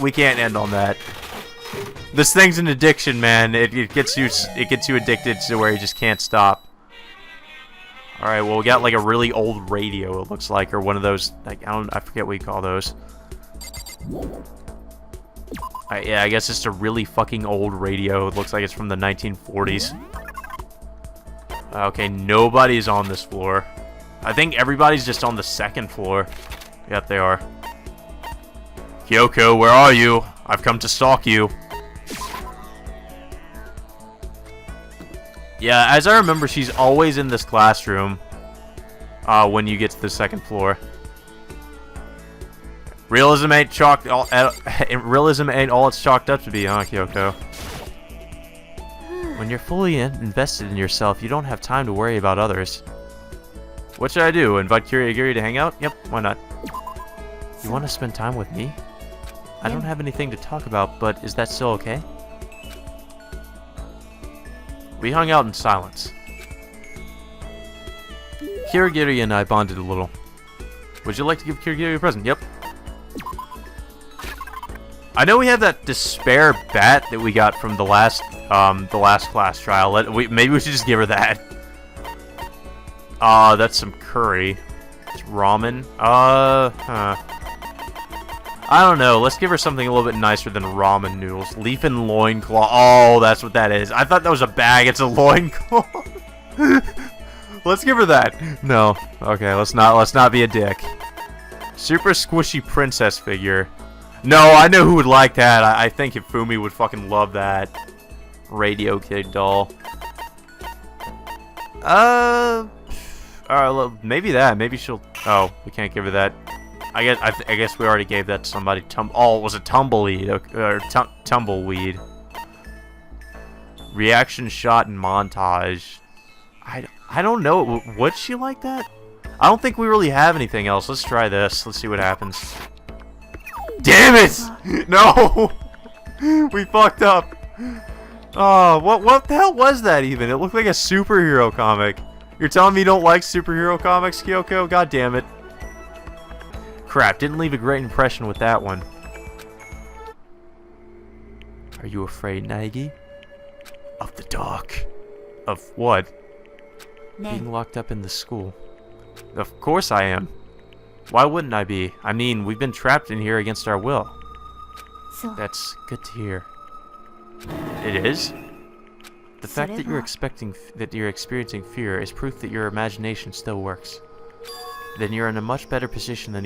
We can't end on that. This thing's an addiction, man. It gets you addicted to where you just can't stop. All right, well we got like a really old radio. It looks like, or one of those. Like I forget what you call those. Yeah, I guess it's a really fucking old radio. It looks like it's from the 1940s. Okay, nobody's on this floor. I think everybody's just on the second floor. Yep, they are. Kyoko, where are you? I've come to stalk you. Yeah, as I remember, she's always in this classroom when you get to the second floor. Realism ain't all it's chalked up to be, huh, Kyoko? When you're fully invested in yourself, you don't have time to worry about others. What should I do? Invite Kirigiri to hang out? Yep, why not? You want to spend time with me? I don't have anything to talk about, but is that still okay? We hung out in silence. Kirigiri and I bonded a little. Would you like to give Kirigiri a present? Yep. I know we have that despair bat that we got from the last class trial. Maybe we should just give her that. That's some curry. It's ramen. I don't know. Let's give her something a little bit nicer than ramen noodles. Leaf and loincloth. Oh, that's what that is. I thought that was a bag. It's a loincloth. Let's give her that. No. Okay, let's not be a dick. Super squishy princess figure. No, I know who would like that. I think Ifumi would fucking love that. Radio Kid doll. Alright, maybe that. Maybe she'll... Oh, we can't give her that. I guess we already gave that to somebody. Oh, it was a tumbleweed. Or tumbleweed. Reaction shot and montage. I don't know. Would she like that? I don't think we really have anything else. Let's try this. Let's see what happens. Damn it! No! We fucked up. Oh, what the hell was that even? It looked like a superhero comic. You're telling me you don't like superhero comics, Kyoko? God damn it. Crap, didn't leave a great impression with that one. Are you afraid, Naegi? Of the dark. Of what? Being locked up in the school. Of course I am. Why wouldn't I be? I mean, we've been trapped in here against our will. That's good to hear. It is? The fact that you're experiencing fear is proof that your imagination still works. Then you're in a much better position than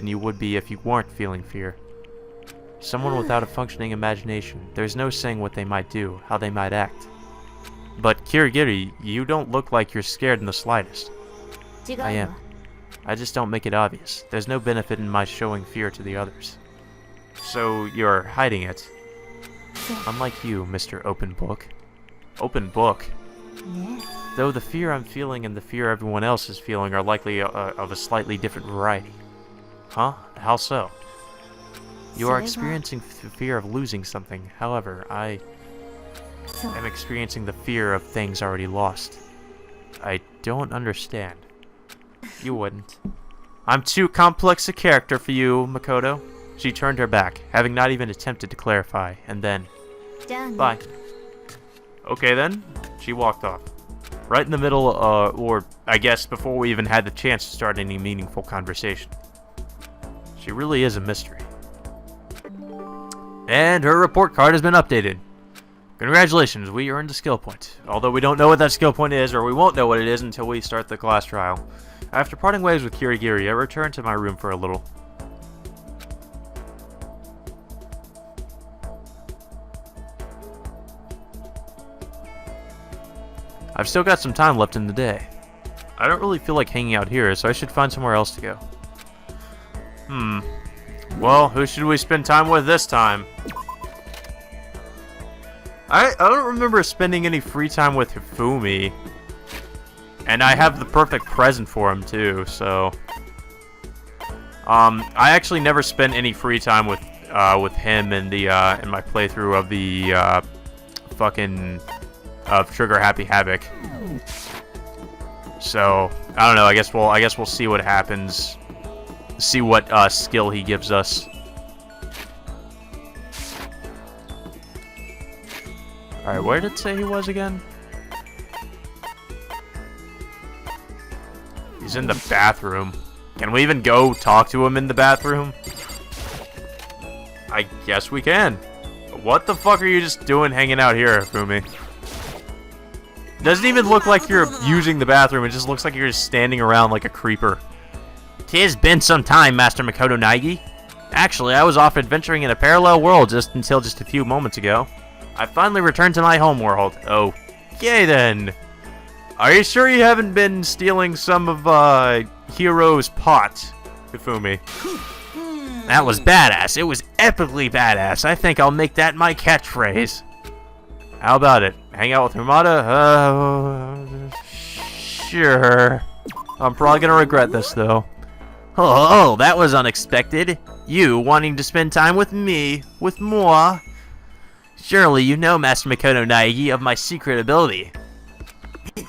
you would be if you weren't feeling fear. Someone without a functioning imagination, there's no saying what they might do, how they might act. But Kirigiri, you don't look like you're scared in the slightest. I am. I just don't make it obvious. There's no benefit in my showing fear to the others. So you're hiding it. Unlike you, Mr. Open Book. Open Book? Though the fear I'm feeling and the fear everyone else is feeling are likely of a slightly different variety. Huh? How so? You are experiencing the fear of losing something. However, I am experiencing the fear of things already lost. I don't understand. You wouldn't. I'm too complex a character for you, Makoto. She turned her back, having not even attempted to clarify, and then... Bye. Okay then, she walked off. Right in the middle, or I guess before we even had the chance to start any meaningful conversation. She really is a mystery. And her report card has been updated. Congratulations, we earned a skill point. Although we don't know what that skill point is, or we won't know what it is until we start the class trial. After parting ways with Kirigiri, I returned to my room for a little. I've still got some time left in the day. I don't really feel like hanging out here, so I should find somewhere else to go. Well, who should we spend time with this time? I don't remember spending any free time with Hifumi. And I have the perfect present for him too, so... I actually never spent any free time with him in my playthrough of the Trigger Happy Havoc. So I don't know. I guess we'll see what happens. See what skill he gives us. All right, where did it say he was again? He's in the bathroom. Can we even go talk to him in the bathroom? I guess we can. What the fuck are you just doing hanging out here, Fumi? Doesn't even look like you're using the bathroom. It just looks like you're just standing around like a creeper. 'Tis been some time, Master Makoto Naegi. Actually, I was off adventuring in a parallel world until just a few moments ago. I finally returned to my home world. Okay then. Are you sure you haven't been stealing some of Hiro's pot, Hifumi? That was badass. It was epically badass. I think I'll make that my catchphrase. How about it? Hang out with Yamada? Sure. I'm probably gonna regret this, though. Oh, that was unexpected. You wanting to spend time with me, with moi. Surely you know, Master Makoto Naegi, of my secret ability.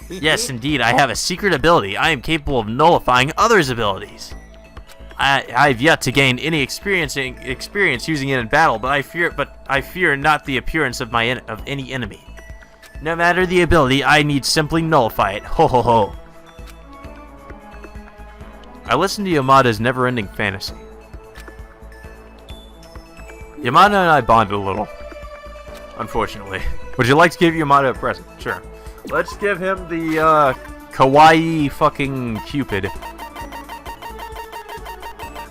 Yes, indeed, I have a secret ability. I am capable of nullifying others' abilities. I've yet to gain any experience using it in battle, but I fear not the appearance of any enemy. No matter the ability, I need simply nullify it. Ho ho ho. I listened to Yamada's never-ending fantasy. Yamada and I bonded a little, unfortunately. Would you like to give Yamada a present? Sure. Let's give him the kawaii fucking Cupid.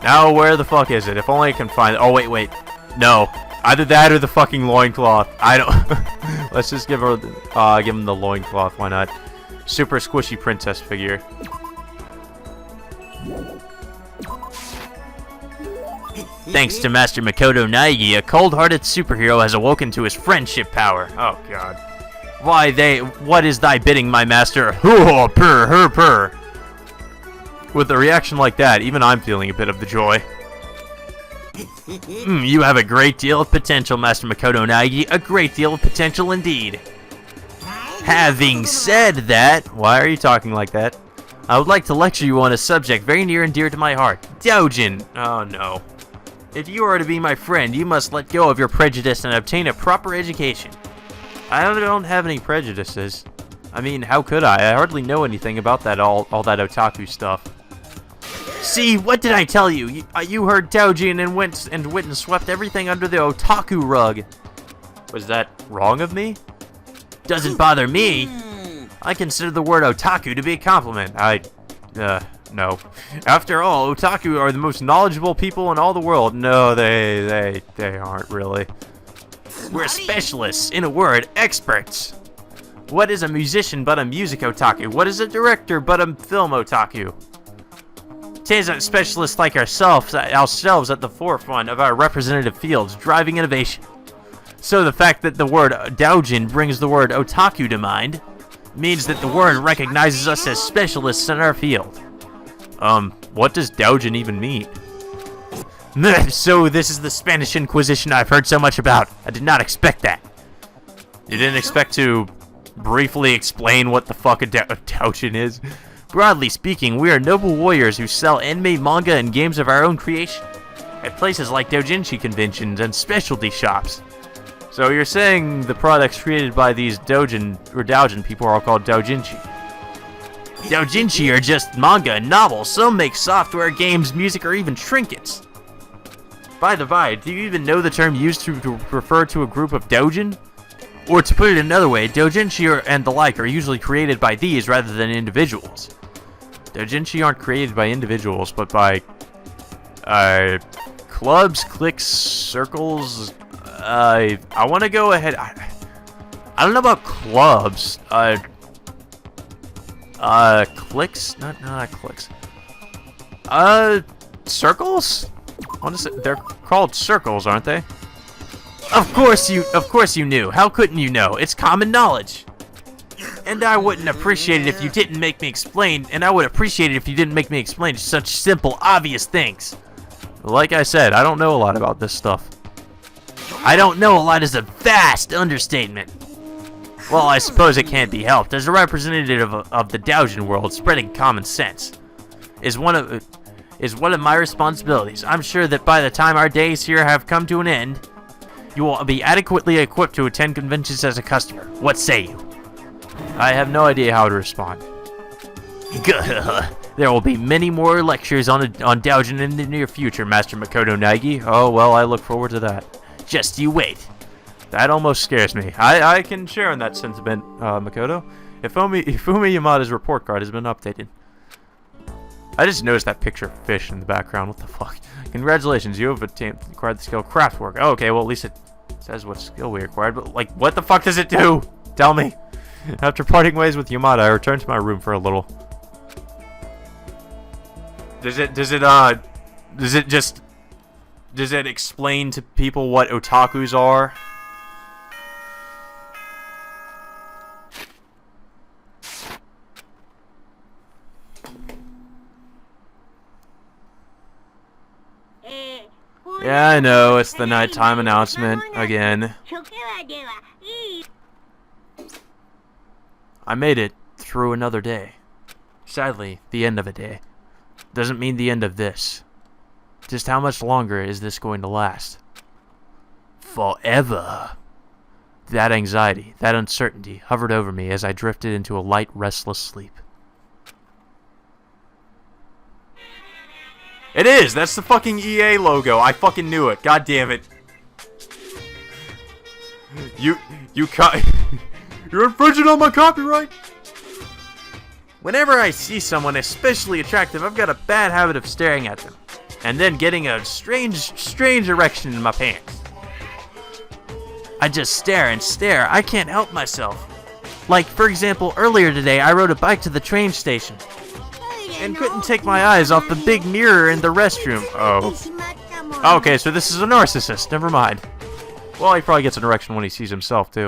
Now, where the fuck is it? If only I can find it. Oh, wait. No. Either that or the fucking loincloth. I don't... Let's just give him the loincloth. Why not? Super squishy princess figure. Thanks to Master Makoto Naegi, a cold-hearted superhero has awoken to his friendship power. Oh, God. What is thy bidding, my master? Hoo purr, her purr. With a reaction like that, even I'm feeling a bit of the joy. You have a great deal of potential, Master Makoto Naegi. A great deal of potential indeed. Having said that, why are you talking like that? I would like to lecture you on a subject very near and dear to my heart. Doujin. Oh, no. If you are to be my friend, you must let go of your prejudice and obtain a proper education. I don't have any prejudices. I mean, how could I? I hardly know anything about that all that otaku stuff. See, what did I tell you? You heard Doujin and went and swept everything under the otaku rug. Was that wrong of me? Doesn't bother me. I consider the word otaku to be a compliment. No. After all, otaku are the most knowledgeable people in all the world. No, they aren't really. We're specialists. In a word, experts. What is a musician but a music otaku? What is a director but a film otaku? 'Tis a specialist like ourselves at the forefront of our representative fields, driving innovation. So the fact that the word doujin brings the word otaku to mind means that the word recognizes us as specialists in our field. What does doujin even mean? So this is the Spanish Inquisition I've heard so much about. I did not expect that. You didn't expect to briefly explain what the fuck a doujin is? Broadly speaking, we are noble warriors who sell anime, manga, and games of our own creation at places like doujinshi conventions and specialty shops. So you're saying the products created by these doujin people are all called doujinshi? Doujinshi are just manga and novels. Some make software, games, music, or even trinkets. By the by, do you even know the term used to refer to a group of doujin? Or to put it another way, doujinshi and the like are usually created by these rather than individuals. Doujinshi aren't created by individuals, but by clubs, cliques, circles. I want to go ahead. I don't know about clubs. Cliques? Not cliques. Circles? I want to say they're called circles, aren't they? Of course you knew. How couldn't you know? It's common knowledge. And I wouldn't appreciate it if you didn't make me explain, and I would appreciate it if you didn't make me explain such simple, obvious things. Like I said, I don't know a lot about this stuff. I don't know a lot is a vast understatement. Well, I suppose it can't be helped. As a representative of the doujin world, spreading common sense is one of my responsibilities. I'm sure that by the time our days here have come to an end, you will be adequately equipped to attend conventions as a customer. What say you? I have no idea how to respond. There will be many more lectures on doujin in the near future, Master Makoto Naegi. Oh, well, I look forward to that. Just you wait. That almost scares me. I can share in that sentiment, Makoto. Ifumi Yamada's report card has been updated. I just noticed that picture of fish in the background. What the fuck? Congratulations, you have acquired the skill craftwork. Oh, okay, well, at least it says what skill we acquired, but, like, what the fuck does it do? Tell me. After parting ways with Yamada, I returned to my room for a little. Does it explain to people what otakus are? Yeah, I know, it's the nighttime announcement again. I made it through another day. Sadly, the end of a day. Doesn't mean the end of this. Just how much longer is this going to last? Forever. That anxiety, that uncertainty hovered over me as I drifted into a light, restless sleep. It is! That's the fucking EA logo. I fucking knew it. God damn it. You You're infringing on my copyright! Whenever I see someone especially attractive, I've got a bad habit of staring at them. And then getting a strange erection in my pants. I just stare and stare. I can't help myself. Like, for example, earlier today, I rode a bike to the train station. And couldn't take my eyes off the big mirror in the restroom. Oh. Okay, so this is a narcissist. Never mind. Well, he probably gets an erection when he sees himself, too.